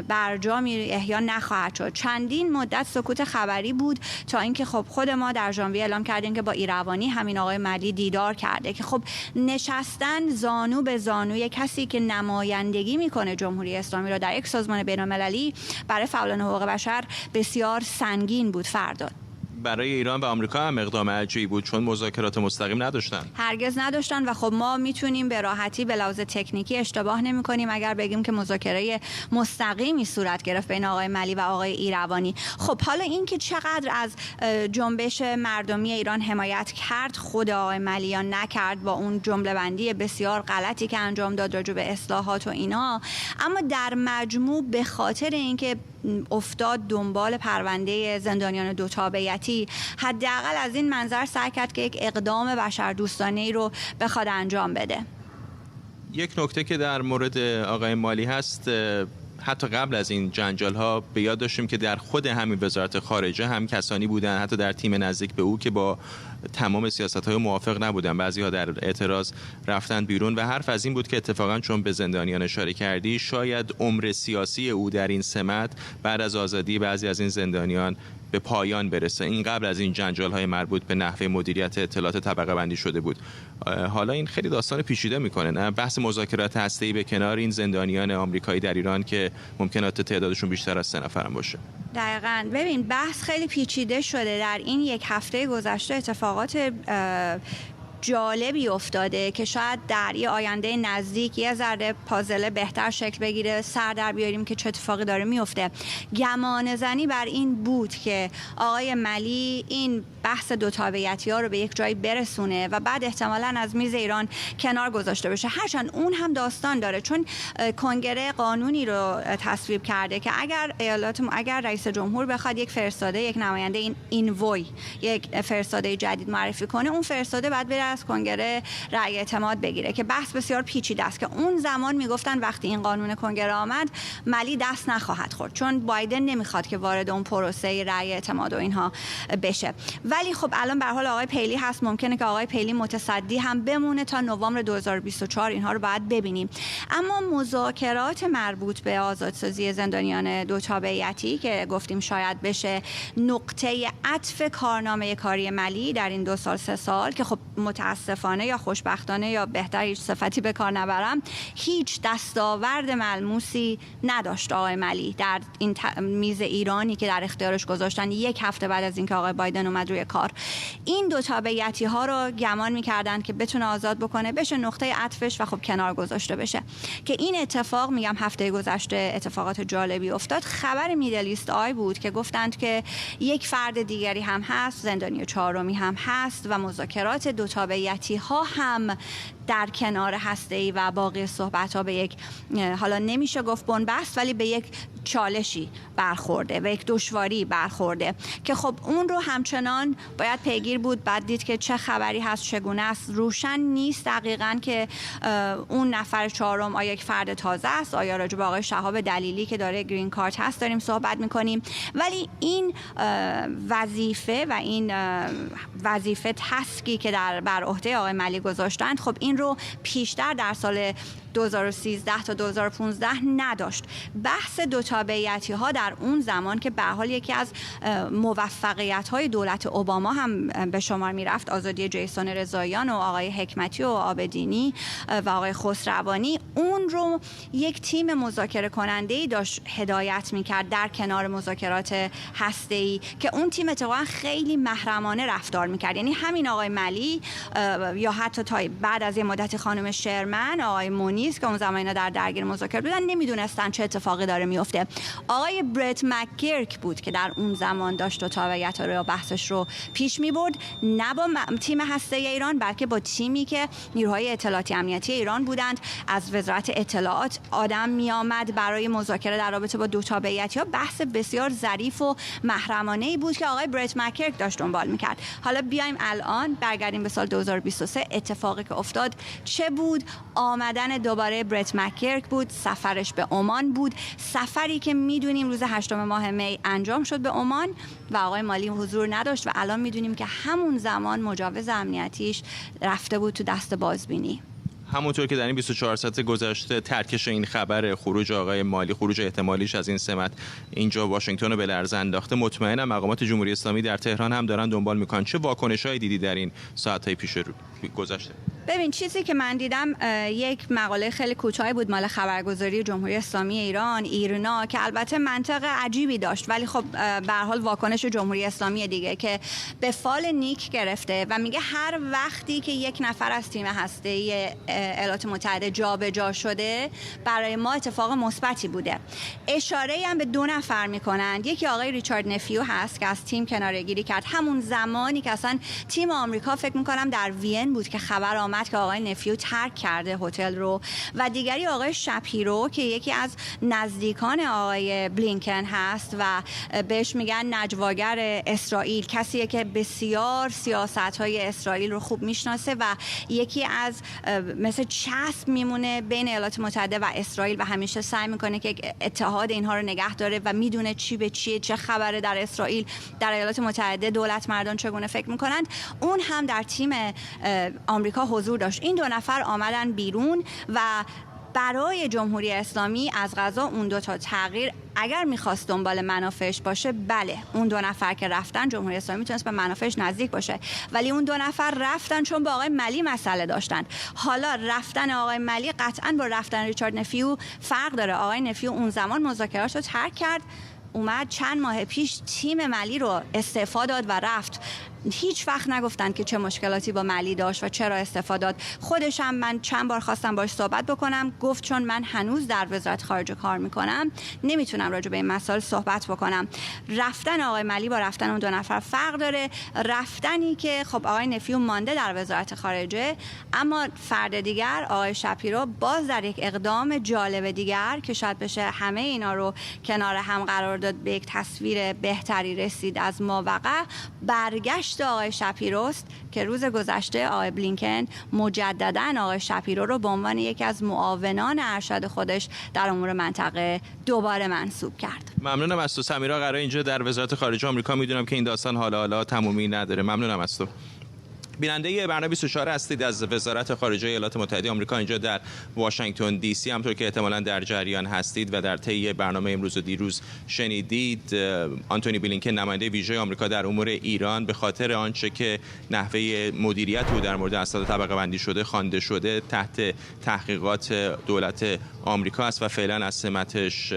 برجام احیا نخواهد شد. چندین مدت سکوت خبری بود تا اینکه خب خود ما در ژانویه اعلام کردیم که با ایروانی همین آقای مالی دیدار کرده، که خب نشستن زانو به زانوی کسی که نمایندگی میکنه جمهوری اسلامی را در یک سازمان بین‌المللی برای فعالان حقوق بشر بسیار سنگین بود. فرداد برای ایران و آمریکا هم اقدام عجیبی بود چون مذاکرات مستقیم نداشتن، هرگز نداشتن و خب ما میتونیم به راحتی به لحاظ تکنیکی اشتباه نمی‌کنیم اگر بگیم که مذاکره مستقیمی صورت گرفت بین آقای مالی و آقای ایروانی. خب حالا این که چقدر از جنبش مردمی ایران حمایت کرد خود آقای مالی یا نکرد با اون جمله بندی بسیار غلطی که انجام داد راجع به اصلاحات و اینا، اما در مجموع به خاطر اینکه افتاد دنبال پرونده زندانیان دو تابعیتی، حداقل از این منظر سعی کرد که یک اقدام بشردوستانه‌ای رو بخواد انجام بده. یک نکته که در مورد آقای مالی هست، حتی قبل از این جنجال ها به یاد داشتیم که در خود همین وزارت خارجه هم کسانی بودن حتی در تیم نزدیک به او که با تمام سیاست‌های موافق نبودن. بعضی‌ها در اعتراض رفتن بیرون و حرف از این بود که اتفاقا چون به زندانیان اشاره کردی شاید عمر سیاسی او در این سمت بعد از آزادی بعضی از این زندانیان به پایان برسه. این قبل از این جنجال‌های مربوط به نحوه مدیریت اطلاعات طبقه بندی شده بود. حالا این خیلی داستان پیچیده میکنه. نه بحث مذاکرات هسته‌ای به کنار، این زندانیان آمریکایی در ایران که ممکنه تعدادشون بیشتر از 3 نفرم باشه. دقیقاً. ببین بحث خیلی پیچیده شده. در این یک هفته گذشته اتفاقات جالبی افتاده که شاید در یه آینده نزدیک یه ذره پازل بهتر شکل بگیره، سر در بیاریم که چه اتفاقی داره میفته. گمان زنی بر این بود که آقای ملی این بحث دو تابعیتی‌ها رو به یک جایی برسونه و بعد احتمالاً از میز ایران کنار گذاشته بشه. هرچند اون هم داستان داره، چون کنگره قانونی رو تصویب کرده که اگر رئیس جمهور بخواد یک فرستاده، یک نماینده اینووی، یک فرستاده جدید معرفی کنه، اون فرستاده بعد بره از کنگره رأی اعتماد بگیره که بحث بسیار پیچیده است که اون زمان میگفتن وقتی این قانون کنگره آمد ملی دست نخواهد خورد، چون بایدن نمیخواد که وارد اون پروسه رأی اعتماد و اینها بشه. ولی خب الان به هر حال آقای پیلی هست، ممکنه که آقای پیلی متصدی هم بمونه تا نوامبر 2024. اینها رو باید ببینیم. اما مذاکرات مربوط به آزادسازی زندانیان دو تابعیتی که گفتیم شاید بشه نقطه عطف کارنامه کاری ملی در این 2 سال 3 سال، که خب متاسفانه یا خوشبختانه یا بهتر هیچ صفتی به کار نبرم، هیچ دستاورد ملموسی نداشت آقای ملی در این میز ایرانی که در اختیارش گذاشتن 1 هفته بعد از اینکه آقای بایدن اومد روی کار. این دو تابعیتی ها رو گمان می‌کردن که بتونه آزاد بکنه، بشه نقطه عطفش و خب کنار گذاشته بشه. که این اتفاق، میگم هفته گذشته اتفاقات جالبی افتاد. خبر میدل ایست آی بود که گفتند که یک فرد دیگری هم هست، زندانی 4می هم هست و مذاکرات دو تابعیتی ها هم در کنار هسته‌ای و باقی صحبت‌ها به یک، حالا نمیشه گفت بنبست، ولی به یک چالشی برخورده و یک دشواری برخورده که خب اون رو همچنان باید پیگیر بود، بعد دید که چه خبری هست، چگونه است. روشن نیست دقیقاً که اون نفر 4م آیا یک فرد تازه است، آیا راجع به آقای شهاب دلیلی که داره گرین کارت هست داریم صحبت می‌کنیم. ولی این وظیفه تسکی که بر عهده آقای ملی گذاشتند، خب این رو پیشتر در سال 2013 تا 2015 نداشت. بحث دو تابعیتی ها در اون زمان که به حال یکی از موفقیت های دولت اوباما هم به شمار می رفت، آزادی جیسون رضاییان و آقای حکمتی و آبدینی و آقای خسروانی، اون رو یک تیم مذاکره کننده‌ای داشت هدایت می کرد در کنار مذاکرات هسته‌ای که اون تیم اتفاقا خیلی محرمانه رفتار می کرد. یعنی همین آقای ملی یا حتی تا بعد از یه مدت خانم شرمن، آقای مونی که اون زمان اینا در درگیر مذاکره بودن، نمیدونستن چه اتفاقی داره میفته. آقای برت مکگیرک بود که در اون زمان داشت و تابعیت رو یا بحثش رو پیش میبرد، نه با تیم هسته ایران بلکه با تیمی که نیروهای اطلاعاتی امنیتی ایران بودند. از وزارت اطلاعات آدم میآمد برای مذاکره در رابطه با دو تابعیتی ها. بحث بسیار ظریف و محرمانه‌ای بود که آقای برت مکگیرک داشت دنبال میکرد. حالا بیایم الان برگردیم به سال 2023. اتفاقی که افتاد چه بود؟ آمدن دوباره برت مکگیرک بود، سفرش به عمان بود، سفری که میدونیم روز 8 ماه می انجام شد به عمان و آقای مالی حضور نداشت و الان میدونیم که همون زمان مجوز امنیتیش رفته بود تو دست بازبینی. همونطور که در این 24 ساعت گذشته ترکش این خبر خروج آقای مالی، خروج احتمالیش از این سمت اینجا واشنگتن رو به لرزه انداخته، مطمئنم مقامات جمهوری اسلامی در تهران هم دارن دنبال میکنن. چه واکنش‌هایی دیدی در این ساعت‌های پیش رو گذشته؟ ببین، چیزی که من دیدم یک مقاله خیلی کوتاهی بود مال خبرگزاری جمهوری اسلامی ایران، ایرنا، که البته منطق عجیبی داشت، ولی خب به هر حال واکنش جمهوری اسلامی دیگه که به فال نیک گرفته و میگه هر وقتی که یک نفر از تیم هسته‌ای ایالات متحده جابجا شده برای ما اتفاق مثبتی بوده. اشاره هم به 2 نفر میکنند. یکی آقای ریچارد نفیو هست که از تیم کناره‌گیری کرد همون زمانی که اصلا تیم آمریکا فکر میکنم در وین بود که خبر آمد که آقای نفیو ترک کرده هتل رو، و دیگری آقای شپیرو که یکی از نزدیکان آقای بلینکن هست و بهش میگن نجواگر اسرائیل، کسیه که بسیار سیاست‌های اسرائیل رو خوب میشناسه و یکی از مثل چسب میمونه بین ایالات متحده و اسرائیل و همیشه سعی میکنه که اتحاد اینها رو نگه داره و میدونه چی به چیه، چه خبره در اسرائیل، در ایالات متحده دولت مردان چگونه فکر میکنند. اون هم در تیم آمریکا حضور داشت. این 2 نفر آمدن بیرون و برای جمهوری اسلامی از قضا اون 2 تا تغییر اگر میخواست دنبال منافعش باشه، بله اون 2 نفر که رفتن جمهوری اسلامی میتونست به منافعش نزدیک باشه، ولی اون 2 نفر رفتن چون با آقای ملی مسئله داشتن. حالا رفتن آقای ملی قطعا با رفتن ریچارد نفیو فرق داره. آقای نفیو اون زمان مذاکرات رو ترک کرد، اومد چند ماه پیش تیم ملی رو استعفا داد و رفت. هیچ وقت نگفتن که چه مشکلاتی با ملی داشت و چرا استعفا داد. خودش هم من چند بار خواستم باش صحبت بکنم، گفت چون من هنوز در وزارت خارجه کار میکنم نمیتونم راجع به این مسائل صحبت بکنم. رفتن آقای ملی با رفتن اون 2 نفر فرق داره. رفتنی که خب آقای نفیو مانده در وزارت خارجه، اما فرد دیگر آقای شپیرو باز در یک اقدام جالب دیگر که شاید بشه همه اینا رو کنار هم قرار داد به یک تصویر بهتری رسید از ماوقع، برگشت آقای شپیروست که روز گذشته آقای بلینکن مجددا آقای شپیرو رو به عنوان یکی از معاونان ارشد خودش در امور منطقه دوباره منصوب کرد. ممنونم از تو سمیرا. قرار اینجا در وزارت خارجه آمریکا، میدونم که این داستان حالا تمومی نداره. ممنونم از تو. بیننده برنامه 24 هستید از وزارت خارجه ایالات متحده آمریکا اینجا در واشنگتن دی سی. همونطور که احتمالاً در جریان هستید و در طی برنامه امروز و دیروز شنیدید، آنتونی بلینکن نماینده ویژه آمریکا در امور ایران به خاطر آنچه که نحوه مدیریت او در مورد اسناد طبقه بندی شده خوانده شده تحت تحقیقات دولت آمریکا است و فعلا از سمتش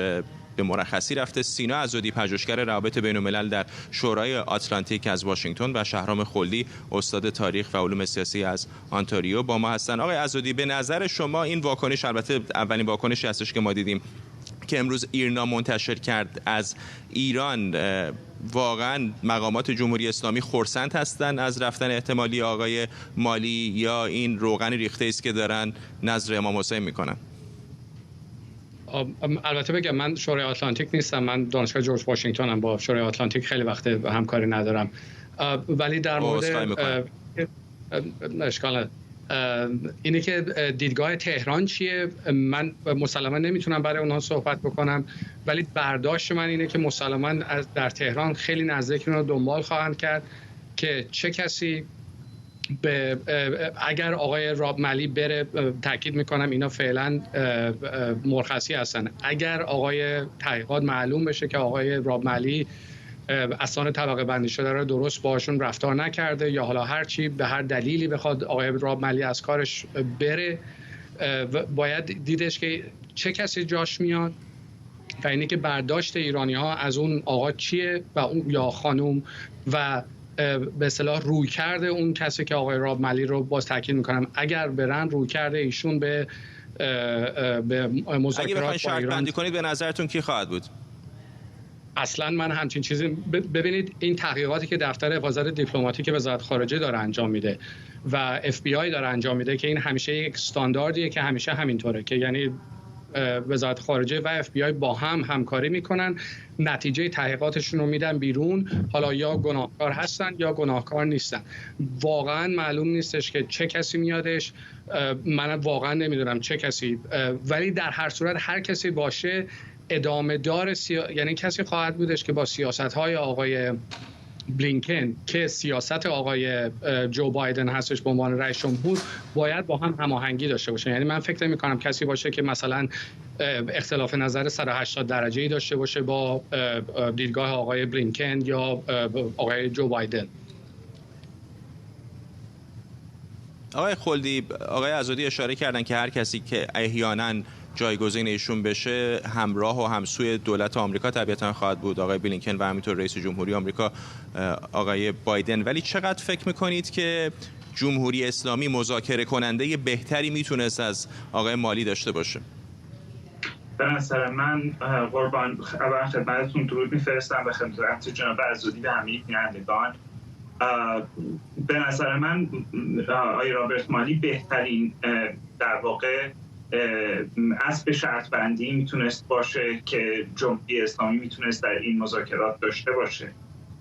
به مرخصی رفته. سینا عزودی پژوهشگر روابط بین‌الملل در شورای آتلانتیک از واشنگتن و شهرام خلدی استاد تاریخ و علوم سیاسی از آنتاریو با ما هستن. آقای عزودی، به نظر شما این واکنش، البته اولین واکنشی هستش که ما دیدیم که امروز ایرنا منتشر کرد از ایران، واقعا مقامات جمهوری اسلامی خرسند هستند از رفتن احتمالی آقای مالی یا این روغن ریخته است که دارن نظر امام حسین میکنن؟ البته بگم من شورای آتلانتیک نیستم، من دانشگاه جورج واشنگتنم، با شورای آتلانتیک خیلی وقت همکاری ندارم، ولی در مورد اشکال اینه که دیدگاه تهران چیه من مسلما نمیتونم برای اونها صحبت بکنم، ولی برداشت من اینه که مسلما در تهران خیلی نزدیک رو دنبال خواهند کرد که چه کسی اگر آقای راب ملی بره، تاکید میکنم اینا فعلا مرخصی هستن، اگر آقای تحقیقات معلوم بشه که آقای راب ملی اسناد طبقه بندی شده رو درست باشون رفتار نکرده یا حالا هر چی به هر دلیلی بخواد آقای راب ملی از کارش بره، باید دیدش که چه کسی جاش میاد و اینه که برداشت ایرانی ها از اون آقا چیه و اون یا خانوم و به اصطلاح روی کرده اون کسی که آقای راب ملی رو باز تاکید میکنم اگر برن روی کرده ایشون به مذاکرات اگه بخواید شرط بندی کنید به نظرتون کی خواهد بود؟ اصلا من همچین چیزی ببینید، این تحقیقاتی که دفتر حفاظت دیپلماتیک وزارت خارجه داره انجام میده و FBI داره انجام میده که این همیشه یک استانداردیه که همیشه همینطوره که یعنی وزارت خارجه و FBI با هم همکاری میکنن، نتیجه تحقیقاتشون رو میدن بیرون، حالا یا گناهکار هستن یا گناهکار نیستن. واقعا معلوم نیستش که چه کسی میادش، من واقعا نمیدونم چه کسی، ولی در هر صورت هر کسی باشه ادامه دار یعنی کسی خواهد بودش که با سیاست‌های آقای بلینکن که سیاست آقای جو بایدن هستش به عنوان رئیس جمهور باید با هم هماهنگی داشته باشه. یعنی من فکر نمی‌کنم کسی باشه که مثلا اختلاف نظر 180 درجه‌ای داشته باشه با دیدگاه آقای بلینکن یا آقای جو بایدن. آقای خلدی، آقای عزودی اشاره کردن که هر کسی که احیانا جایگزین ایشون بشه همراه و همسوی دولت آمریکا طبیعتا خواهد بود، آقای بلینکن و همینطور رئیس جمهوری آمریکا آقای بایدن. ولی چقدر فکر میکنید که جمهوری اسلامی مذاکره کننده بهتری میتونست از آقای مالی داشته باشه؟ به نظر من قربان اول خدمتتون درود میفرستم به خدمت جناب عزودی و همه بینندگان. به نظر من آقای رابرت مالی بهترین در واقع اسب شرط بندی میتونست باشه که جمهوری اسلامی میتونست در این مذاکرات داشته باشه.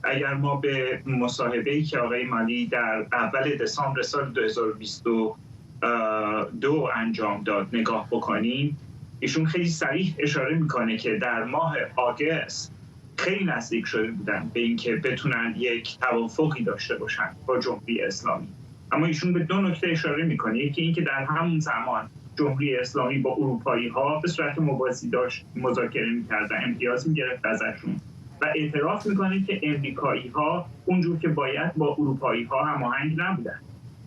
اگر ما به مصاحبه‌ای که آقای مالی در اول دسامبر سال 2022 انجام داد نگاه بکنیم، ایشون خیلی صریح اشاره میکنه که در ماه آگوست خیلی نزدیک شده بودن به اینکه بتونن یک توافقی داشته باشن با جمهوری اسلامی، اما ایشون به دو نکته اشاره میکنه. یکی اینکه در همون زمان جمهوری اسلامی با اروپایی ها به صورت موازی داشت مذاکره میکرد و امتیاز میگرفت ازشون و اعتراف میکنه که امریکایی ها اونجور که باید با اروپایی ها هماهنگ نبودن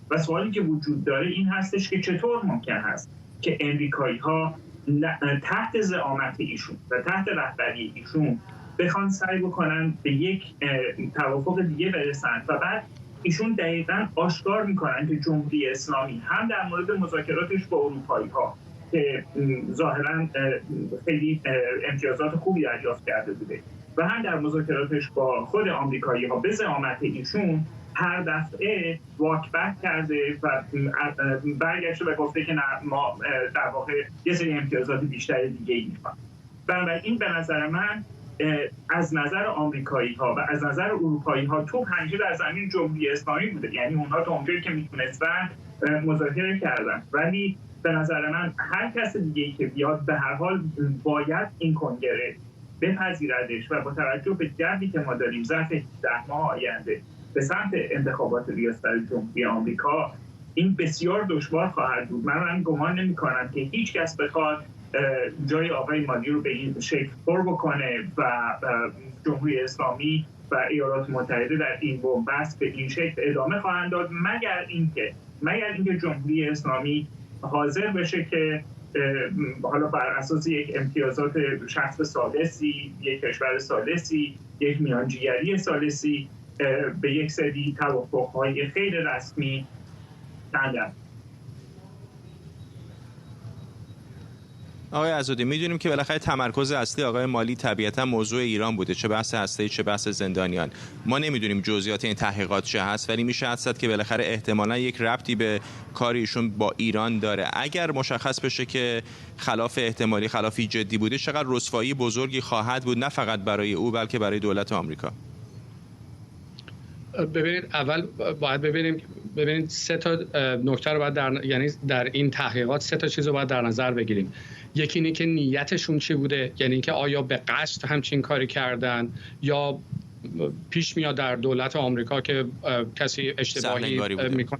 و سوالی که وجود داره این هستش که چطور ممکن هست که امریکایی ها تحت زعامت ایشون و تحت رهبری ایشون بخوان سعی بکنن به یک توافق دیگه برسن و بعد ایشون دقیقاً آشکار میکنن که جمهوری اسلامی هم در مورد مذاکراتش با اروپایی‌ها که ظاهراً خیلی امتیازات خوبی دریافت کرده بوده و هم در مذاکراتش با خود آمریکایی‌ها به زعامت ایشون هر دفعه واکبک کرده و برگشته و گفته که نه ما در واقع یه سری امتیازات بیشتر دیگه ای میخوام. بنابراین به نظر من از نظر آمریکایی‌ها و از نظر اروپایی‌ها توپ همیشه در زمین جمهوری اسلامی بوده، یعنی اونها تا اونجایی که میتونستن مذاکره کردن، ولی به نظر من هر کس دیگه‌ای که بیاد به هر حال باید این کنگره بپذیردش و با توجه به جدی که ما داریم ظرف 10 ماه آینده به سمت انتخابات ریاست جمهوری آمریکا این بسیار دشوار خواهد بود. من گمان نمی‌کنم که هیچ کس بخواد جای آقای مالی رو به این شکل پر بکنه و جمهوری اسلامی و ایالات متحده در این بنبست به این شکل ادامه خواهند داد مگر اینکه جمهوری اسلامی حاضر بشه که حالا بر اساس یک امتیازات شخص ثالثی، یک کشور ثالثی، یک میانجیگری ثالثی به یک سری توافق‌های خیلی رسمی بندن. آقای عزادی، میدونیم که بالاخره تمرکز اصلی آقای مالی طبیعتا موضوع ایران بوده، چه بحث هسته‌ای چه بحث زندانیان. ما نمیدونیم جزئیات این تحقیقات چه هست، ولی میشه حدس زد که بالاخره احتمالاً یک ربطی به کار ایشون با ایران داره. اگر مشخص بشه که خلاف احتمالی خلافی جدی بوده، چقدر رسوایی بزرگی خواهد بود نه فقط برای او بلکه برای دولت آمریکا. ببینید اول باید ببینید سه تا نکته رو باید یعنی در این تحقیقات سه تا چیز رو باید در نظر بگیریم. یکی اینه که نیتشون چی بوده، یعنی اینکه آیا به قصد همچین کاری کردن یا پیش میاد در دولت آمریکا که کسی اشتباهی میکنه،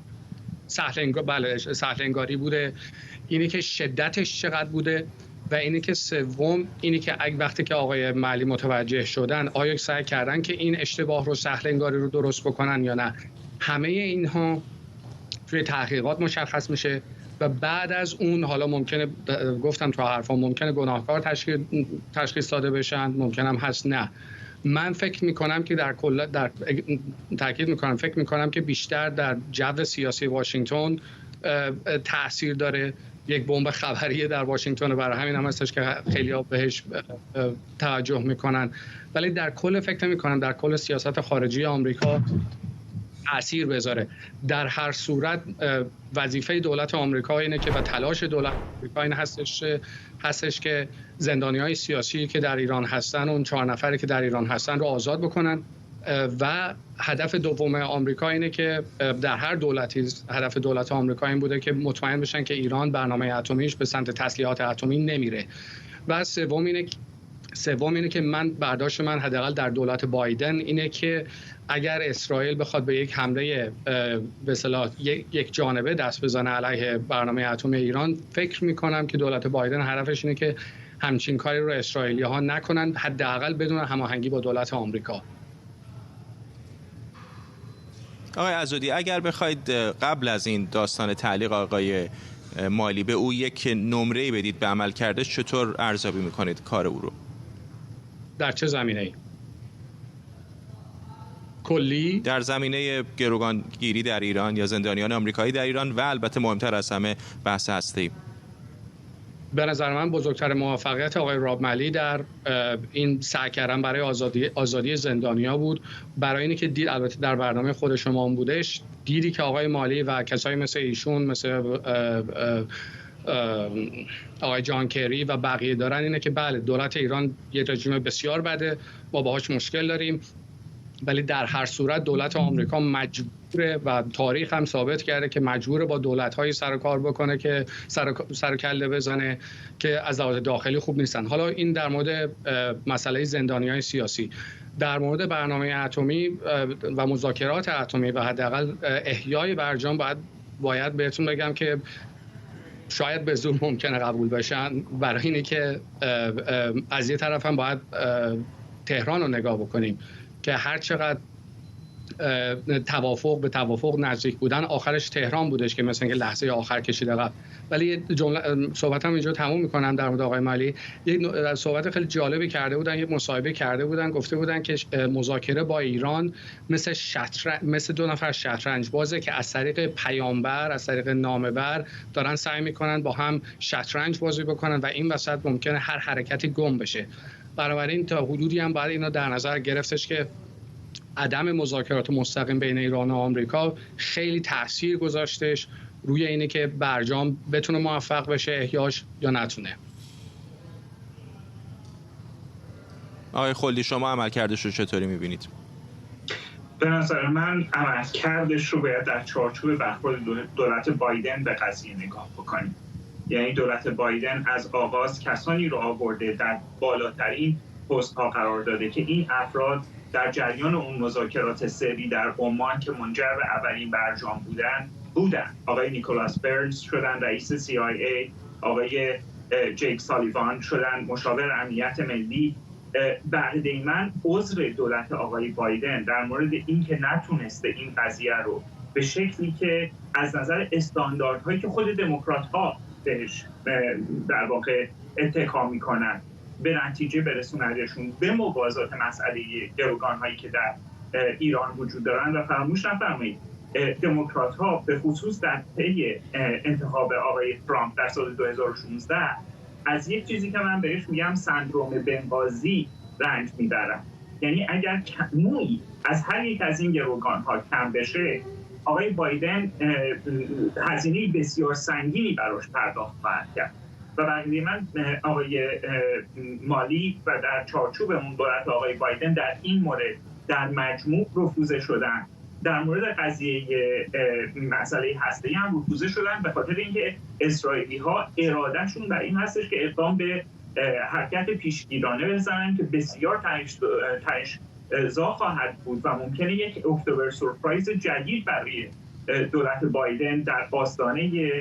سهل انگاری بوده. اینه که شدتش چقدر بوده و اینه که سوم اینه که وقتی که آقای معلی متوجه شدن آیا سعی کردن که این اشتباه رو سهل انگاری رو درست بکنن یا نه. همه اینها توی تحقیقات مشخص میشه و بعد از اون حالا ممکنه گفتم تو حرفام ممکنه گناهکار تشخیص داده بشن، ممکنم هست نه. من فکر میکنم که فکر میکنم که بیشتر در جو سیاسی واشنگتن تأثیر داره. یک بمب خبریه در واشنگتن، برای همین هم هستش که خیلی‌ها بهش توجه میکنن، ولی در کل فکر نمی‌کنم در کل سیاست خارجی آمریکا تأثیر بذاره. در هر صورت وظیفه دولت آمریکا اینه که و تلاش دولت آمریکا این هستش که زندانی‌های سیاسی که در ایران هستن، اون 4 نفری که در ایران هستن رو آزاد بکنن و هدف دوم آمریکا اینه که در هر دولتی هدف دولت آمریکا این بوده که مطمئن بشن که ایران برنامه اتمیش به سمت تسلیحات اتمی نمیره. و سوم اینه که برداشت من حداقل در دولت بایدن اینه که اگر اسرائیل بخواد به یک حمله به اصطلاح یک جانبه دست بزنه علیه برنامه اتمی ایران، فکر میکنم که دولت بایدن هدفش اینه که همچین کاری رو اسرائیلی‌ها نکنن، حداقل بدون هماهنگی با دولت آمریکا. آقای عزادی، اگر بخواید قبل از این داستان تعلیق آقای مالی به او یک نمره‌ای بدید به عمل کردش، چطور ارزیابی میکنید کار او رو؟ در چه زمینه‌ای؟ کلی؟ در زمینه گروگانگیری در ایران یا زندانیان آمریکایی در ایران و البته مهمتر از همه بحث هسته‌ای. به نظر من بزرگتر موفقیت آقای راب مالی در این سعی کردن برای آزادی زندانیا بود، برای اینکه دید البته در برنامه خود شما هم بودش، دیدی که آقای مالی و کسایی مثل ایشون مثل آقای جان کری و بقیه دارن اینه که بله دولت ایران یه رژیم بسیار بده، ما باهاش مشکل داریم، ولی در هر صورت دولت آمریکا مجبوره و تاریخ هم ثابت کرده که مجبوره با دولت‌های سر کار بکنه که سر کله بزنه که از لحاظ داخلی خوب نیستن. حالا این در مورد مسئله زندانیان سیاسی. در مورد برنامه اتمی و مذاکرات اتمی و حداقل احیای برجام باید بهتون بگم که شاید به زور ممکنه قبول بشن، برای اینه که از یه طرف هم باید تهران رو نگاه بکنیم که هر چقدر توافق به توافق نزدیک بودن، آخرش تهران بودش که مثلا لحظه آخر کشید عقب. ولی جمله صحبتم اینجا تموم میکنم در مورد آقای مالی. یک صحبت خیلی جالبی کرده بودن، یک مصاحبه کرده بودن، گفته بودن که مذاکره با ایران مثل دو نفر شطرنج بازه که از طریق پیامبر، از طریق نامه‌بر دارن سعی میکنن با هم شطرنج بازی بکنن و این وسط ممکنه هر حرکتی گم بشه. بنابراین تا حدودی هم باید اینو در نظر گرفتش که عدم مذاکرات مستقیم بین ایران و آمریکا خیلی تاثیر گذاشتش روی اینه که برجام بتونه موفق بشه احیاش یا نتونه. آقای خلدی شما عملکردش رو چطوری می‌بینید؟ به نظر من عملکردش رو باید در چارچوب برخورد دولت بایدن به قضیه نگاه بکنیم. یعنی دولت بایدن از آغاز کسانی رو آورده در بالاترین پست‌ها قرار داده که این افراد در جریان اون مذاکرات سری در عمان که منجر به اولین برجام بودن. آقای نیکولاس برنز شدن رئیس CIA، آقای جیک سالیوان شدن مشاور امنیت ملی. بعد من عذر دولت آقای بایدن در مورد اینکه نتونسته این قضیه رو به شکلی که از نظر استانداردهایی که خود دموکرات‌ها بهش در واقع اتکا میکنن به نتیجه برسوندشون به موازات مسئله گروگان‌هایی که در ایران وجود دارن. و فراموش نفرمایید دموکرات‌ها به خصوص در طی انتخاب آقای ترامپ در سال 2016 از یک چیزی که من بهش میگم سندروم بنغازی رنج میبرن. یعنی اگر کمی از هر یک از این گروگان‌ها کم بشه، آقای بایدن هزینه بسیار سنگینی براش پرداخت خواهد کرد. و بقیه من آقای مالی و در چارچوب اون دولت آقای بایدن در این مورد در مجموع رفوزه شدن. در مورد قضیه مسئله هسته‌ای هم رفوزه شدن به خاطر اینکه اسرائیلی‌ها ارادهشون بر این هستش که اقدام به حرکت پیشگیرانه بزنن که بسیار تنش‌زا خواهد بود و ممکنه یک اکتبر سورپرایز جدید برای دولت بایدن در آستانه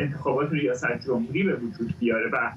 انتخابات ریاست جمهوری به وجود بیاره. و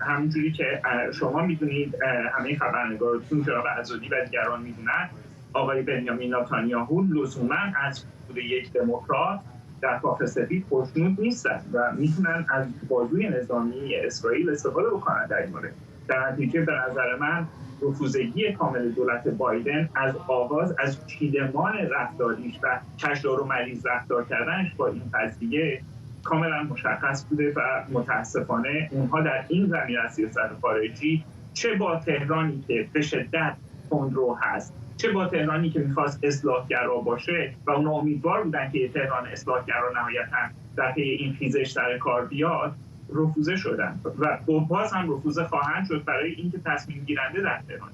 همونجوری که شما میدونید، همه خبرنگاراتون جناب عزادی و دیگران میدونن، آقای بنیامین نتانیاهو لزوما از حضور یک دموکرات در کاخ سفید خوشنود نیستن و میتونن از بازوی نظامی اسرائیل استفاده بکنن در این مورد. در نتیجه به نظر من رفوزگی کامل دولت بایدن از آغاز از چیدمان رفتاریش و کشدار و مریض رفتار کردنش با این قضیه کاملا مشخص بوده و متاسفانه اونها در این زمینه از سیاست خارجی، چه با تهرانی که به شدت تندرو هست، چه با تهرانی که میخواست اصلاحگرا باشه و اون امیدوار بودن که تهران اصلاحگرا نهایتاً در پی این خیزش سر کار بیاد، رفوزه شدن و باز هم رفوزه خواهند شد برای اینکه تصمیم گیرنده در تهران.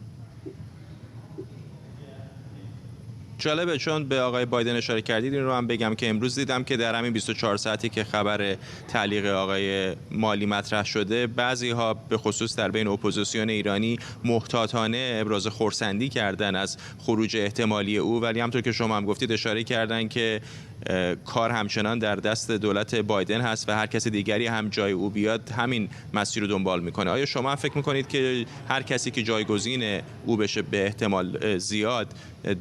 جالبه چون به آقای بایدن اشاره کردید، این رو هم بگم که امروز دیدم که در همین 24 ساعتی که خبر تعلیق آقای مالی مطرح شده، بعضی‌ها به خصوص در بین اپوزیسیون ایرانی محتاطانه ابراز خرسندی کردن از خروج احتمالی او، ولی همونطور که شما هم گفتید اشاره کردن که کار همچنان در دست دولت بایدن هست و هر کسی دیگری هم جای او بیاد همین مسیر رو دنبال میکنه. آیا شما هم فکر میکنید که هر کسی که جایگزین او بشه به احتمال زیاد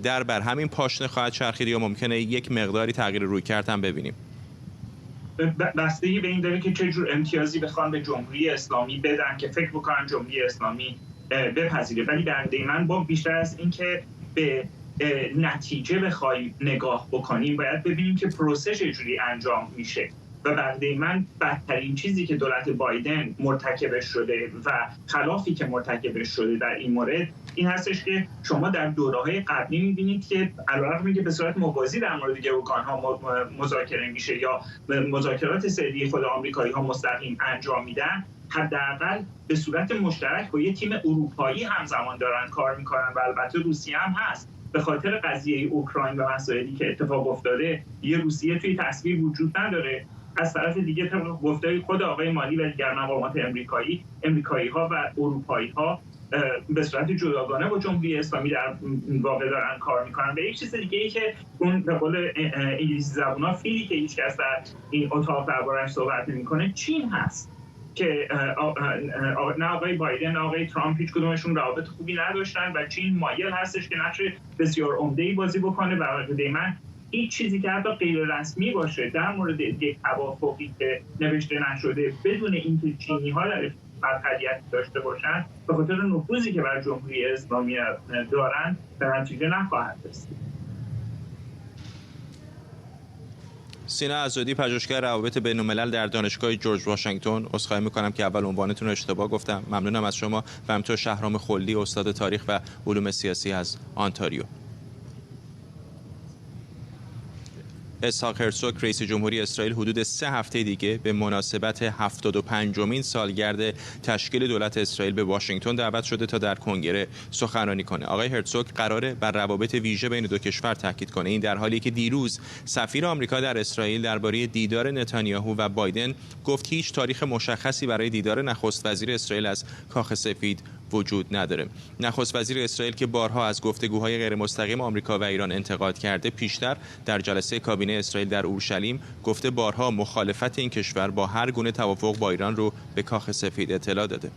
در بر همین پاشنه خواهد چرخید یا ممکنه یک مقداری تغییر رویکرد هم ببینیم؟ بستگی به این داره که چه جور امتیازی بخوان به جمهوری اسلامی بدن که فکر بکنن جمهوری اسلامی بپذیره. ولی در عده من با بیشتر از این که به نتیجه بخوایم نگاه بکنیم، باید ببینیم که پروسه چجوری انجام میشه. و بعد من بدترین چیزی که دولت بایدن مرتکبش شده و خلافی که مرتکبش شده در این مورد این هستش که شما در دوره‌های قبلی می‌بینید که علاوه بر که به صورت موازی در مورد گروگان‌ها مذاکره میشه یا مذاکرات سری خود آمریکایی‌ها مستقیم انجام میدن، حداقل به صورت مشترک با یک تیم اروپایی همزمان دارن کار میکنن و البته روسیه هم هست. به خاطر قضیه اوکراین و مسائلی که اتفاق افتاده یه روسیه توی تصویر وجود نداره. از طرف دیگه طبق گفته خود آقای مالی و دیگر مقامات امریکایی‌ها و اروپایی‌ها به صورت جداگانه با جمهوری اسلامی در واقع دارن کار میکنن. به یک چیز دیگه ای که اون به قول انگلیسی زبونا فیلی که هیچ کس در این اتاق درباره‌اش صحبت نمی‌کنه چین هست. که نه آقای بایدن نه آقای ترامپ هیچ کدومشون روابط خوبی نداشتن و چین مایل هستش که نقش بسیار عمده‌ای بازی بکنه و عقیده من هیچ چیزی که حتی غیر رسمی باشه در مورد یک توافقی که نوشته نشده بدون اینکه چینی‌ها در مرکزیت داشته باشن به خاطر نفوذی که بر جمهوری اسلامی دارن به نتیجه نخواهد رسید. سینا عزادی، پژوهشگر روابط بین‌الملل در دانشگاه جورج واشنگتن. عذرخواهی می‌کنم که اول عنوانتون رو اشتباه گفتم. ممنونم از شما و همینطور شهرام خلدی، استاد تاریخ و علوم سیاسی از آنتاریو. اسحاق هرزوگ، رئیس جمهوری اسرائیل، حدود 3 هفته دیگه به مناسبت 75مین سالگرد تشکیل دولت اسرائیل به واشنگتن دعوت شده تا در کنگره سخنرانی کنه. آقای هرزوگ قراره بر روابط ویژه بین دو کشور تاکید کنه. این در حالی که دیروز سفیر آمریکا در اسرائیل درباره دیدار نتانیاهو و بایدن گفت هیچ تاریخ مشخصی برای دیدار نخست وزیر اسرائیل از کاخ سفید وجود نداره. نخست وزیر اسرائیل که بارها از گفتگوهای غیر مستقیم آمریکا و ایران انتقاد کرده، پیشتر در جلسه کابینه اسرائیل در اورشلیم گفته بارها مخالفت این کشور با هر گونه توافق با ایران رو به کاخ سفید اطلاع داده.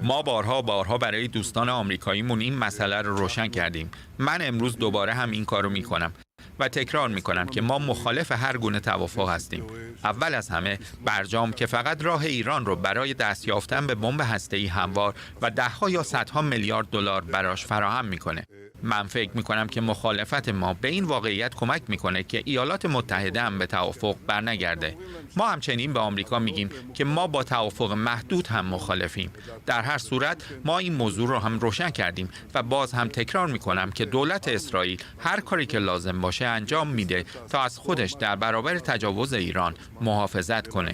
ما بارها برای دوستان آمریکاییمون این مسئله رو روشن کردیم. من امروز دوباره هم این کارو میکنم و تکرار میکنم که ما مخالف هر گونه توافق هستیم. اول از همه برجام که فقط راه ایران رو برای دست یافتن به بمب هسته‌ای هموار و ده‌ها یا صدها میلیارد دلار براش فراهم میکنه. من فکر میکنم که مخالفت ما به این واقعیت کمک میکنه که ایالات متحده هم به توافق برنگرده. ما همچنین به آمریکا میگیم که ما با توافق محدود هم مخالفیم. در هر صورت ما این موضوع رو هم روشن کردیم و باز هم تکرار میکنم که دولت اسرائیل هر کاری که لازم باشه انجام میده تا از خودش در برابر تجاوز ایران محافظت کنه.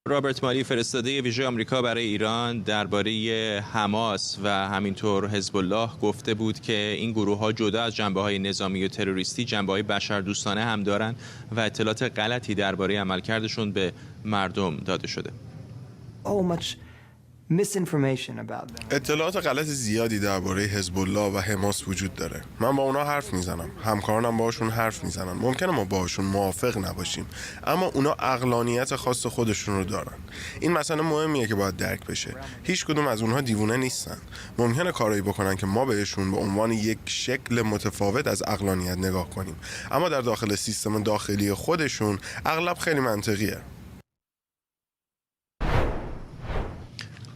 رابرت مالی، فرستاده ویژه آمریکا برای ایران، درباره حماس و همینطور حزب الله گفته بود که این گروه‌ها جدا از جنبه‌های نظامی و تروریستی جنبه‌های بشردوستانه هم دارن و اطلاعات غلطی درباره عملکردشون به مردم داده شده. اطلاعات غلط زیادی درباره حزب الله و حماس وجود داره. من با اونا حرف میزنم، همکارانم باهاشون حرف میزنن. ممکنه ما باهاشون موافق نباشیم، اما اونا عقلانیت خاص خودشون رو دارن. این مسئله مهمیه که باید درک بشه. هیچ کدوم از اونها دیوونه نیستن. ممکنه کارایی بکنن که ما بهشون به عنوان یک شکل متفاوت از عقلانیت نگاه کنیم، اما در داخل سیستم داخلی خودشون اغلب خیلی منطقیه.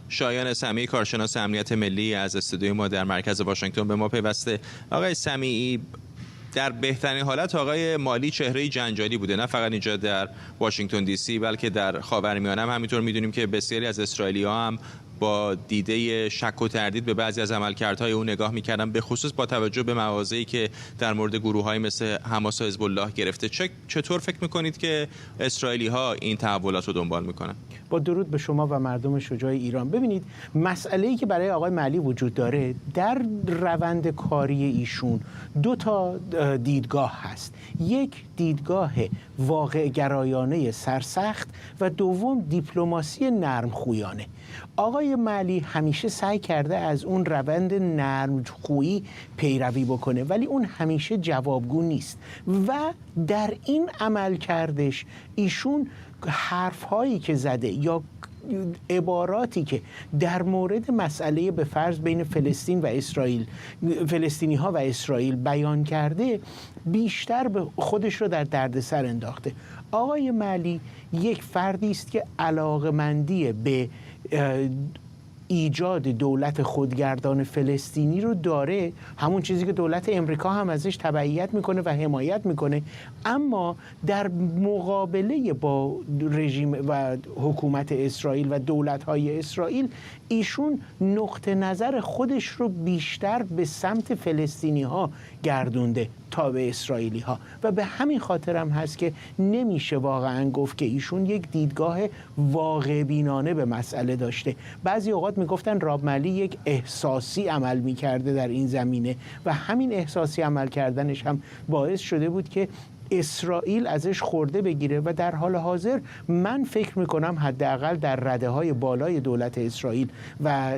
شایان سمیعی، کارشناس امنیت ملی از استودیوی ما در مرکز واشنگتن به ما پیوسته. آقای سمیعی، در بهترین حالت آقای مالی چهره جنجالی بوده، نه فقط اینجا در واشنگتن دی سی بلکه در خاورمیانه هم همینطور. میدونیم که بسیاری از اسرائیلی‌ها هم با دیده شک و تردید به بعضی از عملکردهای او نگاه می‌کردن، به خصوص با توجه به مواضعی که در مورد گروه‌های مثل حماس و حزب الله گرفته. چطور فکر می‌کنید که اسرائیلی‌ها این تحولات رو دنبال می‌کنن؟ با درود به شما و مردم شجاع ایران. ببینید، مسئله‌ای که برای آقای مالی وجود داره در روند کاری ایشون 2 تا دیدگاه هست. یک دیدگاه واقع گرایانه سرسخت و دوم دیپلماسی نرمخویانه. آقای مالی همیشه سعی کرده از اون روند نرمخویی پیروی بکنه، ولی اون همیشه جوابگو نیست و در این عمل کردش ایشون حرف‌هایی که زده یا عباراتی که در مورد مسئله به فرض بین فلسطین و اسرائیل، فلسطینی‌ها و اسرائیل بیان کرده، بیشتر به خودش رو در دردسر انداخته. آقای مالی یک فردی است که علاقه‌مندی به ایجاد دولت خودگردان فلسطینی رو داره، همون چیزی که دولت امریکا هم ازش تبعیت میکنه و حمایت میکنه، اما در مقابله با رژیم و حکومت اسرائیل و دولت‌های اسرائیل ایشون نقطه نظر خودش رو بیشتر به سمت فلسطینی‌ها گردونده تا به اسرائیلی‌ها و به همین خاطر هم هست که نمیشه واقعا گفت که ایشون یک دیدگاه واقع بینانه به مسئله داشته. بعضی اوقات میگفتن راب مالی یک احساسی عمل میکرده در این زمینه و همین احساسی عمل کردنش هم باعث شده بود که اسرائیل ازش خورده بگیره و در حال حاضر من فکر میکنم حداقل در رده‌های بالای دولت اسرائیل و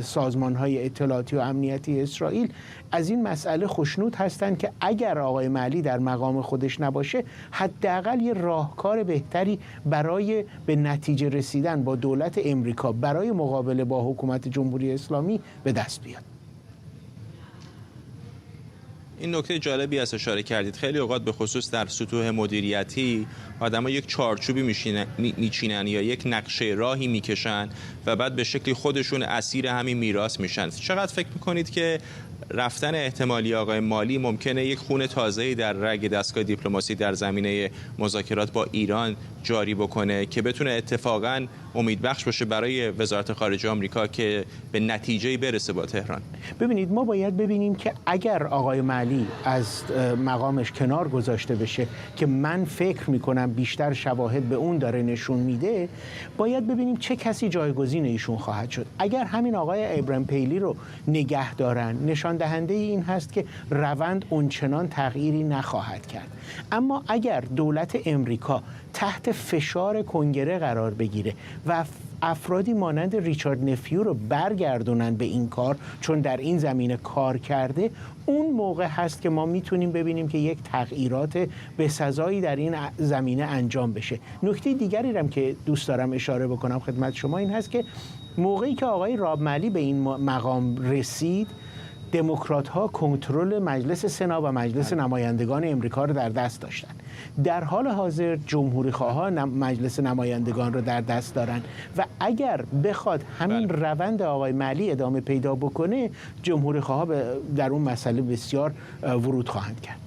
سازمان‌های اطلاعاتی و امنیتی اسرائیل از این مسئله خوشنود هستند که اگر آقای معلی در مقام خودش نباشه حداقل یه راهکار بهتری برای به نتیجه رسیدن با دولت امریکا برای مقابله با حکومت جمهوری اسلامی به دست بیاد. این نکته جالبی است اشاره کردید. خیلی اوقات به خصوص در سطوح مدیریتی آدم‌ها یک چارچوبی میچینن یا یک نقشه راهی میکشن و بعد به شکلی خودشون اسیر همین میراث میشن. چقدر فکر میکنید که رفتن احتمالی آقای مالی ممکنه یک خون تازه‌ای در رگ دستگاه دیپلماسی در زمینه مذاکرات با ایران جاری بکنه که بتونه اتفاقاً امیدبخش باشه برای وزارت خارجه آمریکا که به نتیجه‌ای برسه با تهران؟ ببینید، ما باید ببینیم که اگر آقای معلی از مقامش کنار گذاشته بشه که من فکر میکنم بیشتر شواهد به اون داره نشون میده، باید ببینیم چه کسی جایگزین ایشون خواهد شد. اگر همین آقای ابراهیم پیلی رو نگه دارن، نشان دهنده این هست که روند اونچنان تغییری نخواهد کرد. اما اگر دولت امریکا تحت فشار کنگره قرار بگیره و افرادی مانند ریچارد نفیو رو برگردونن به این کار، چون در این زمینه کار کرده، اون موقع هست که ما میتونیم ببینیم که یک تغییرات بسزایی در این زمینه انجام بشه. نکته دیگری هم که دوست دارم اشاره بکنم خدمت شما این هست که موقعی که آقای راب معلی به این مقام رسید، دموکرات‌ها کنترل مجلس سنا و مجلس نمایندگان امریکا رو در دست داشتن. در حال حاضر جمهوری‌خواهان مجلس نمایندگان رو در دست دارن و اگر بخواد همین روند آقای معلی ادامه پیدا بکنه، جمهوری‌خواها در اون مسئله بسیار ورود خواهند کرد.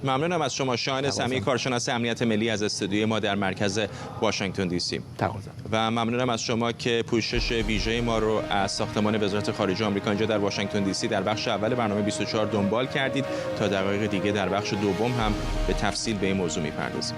ممنونم از شما شاهین سمیع، کارشناس امنیت ملی از استودیوی ما در مرکز واشنگتن دی سی. و ممنونم از شما که پوشش ویژه ما رو از ساختمان وزارت خارجه آمریکا اینجا در واشنگتن دی سی در بخش اول برنامه 24 دنبال کردید. تا دقایق دیگه در بخش دوم هم به تفصیل به این موضوع می‌پردازیم.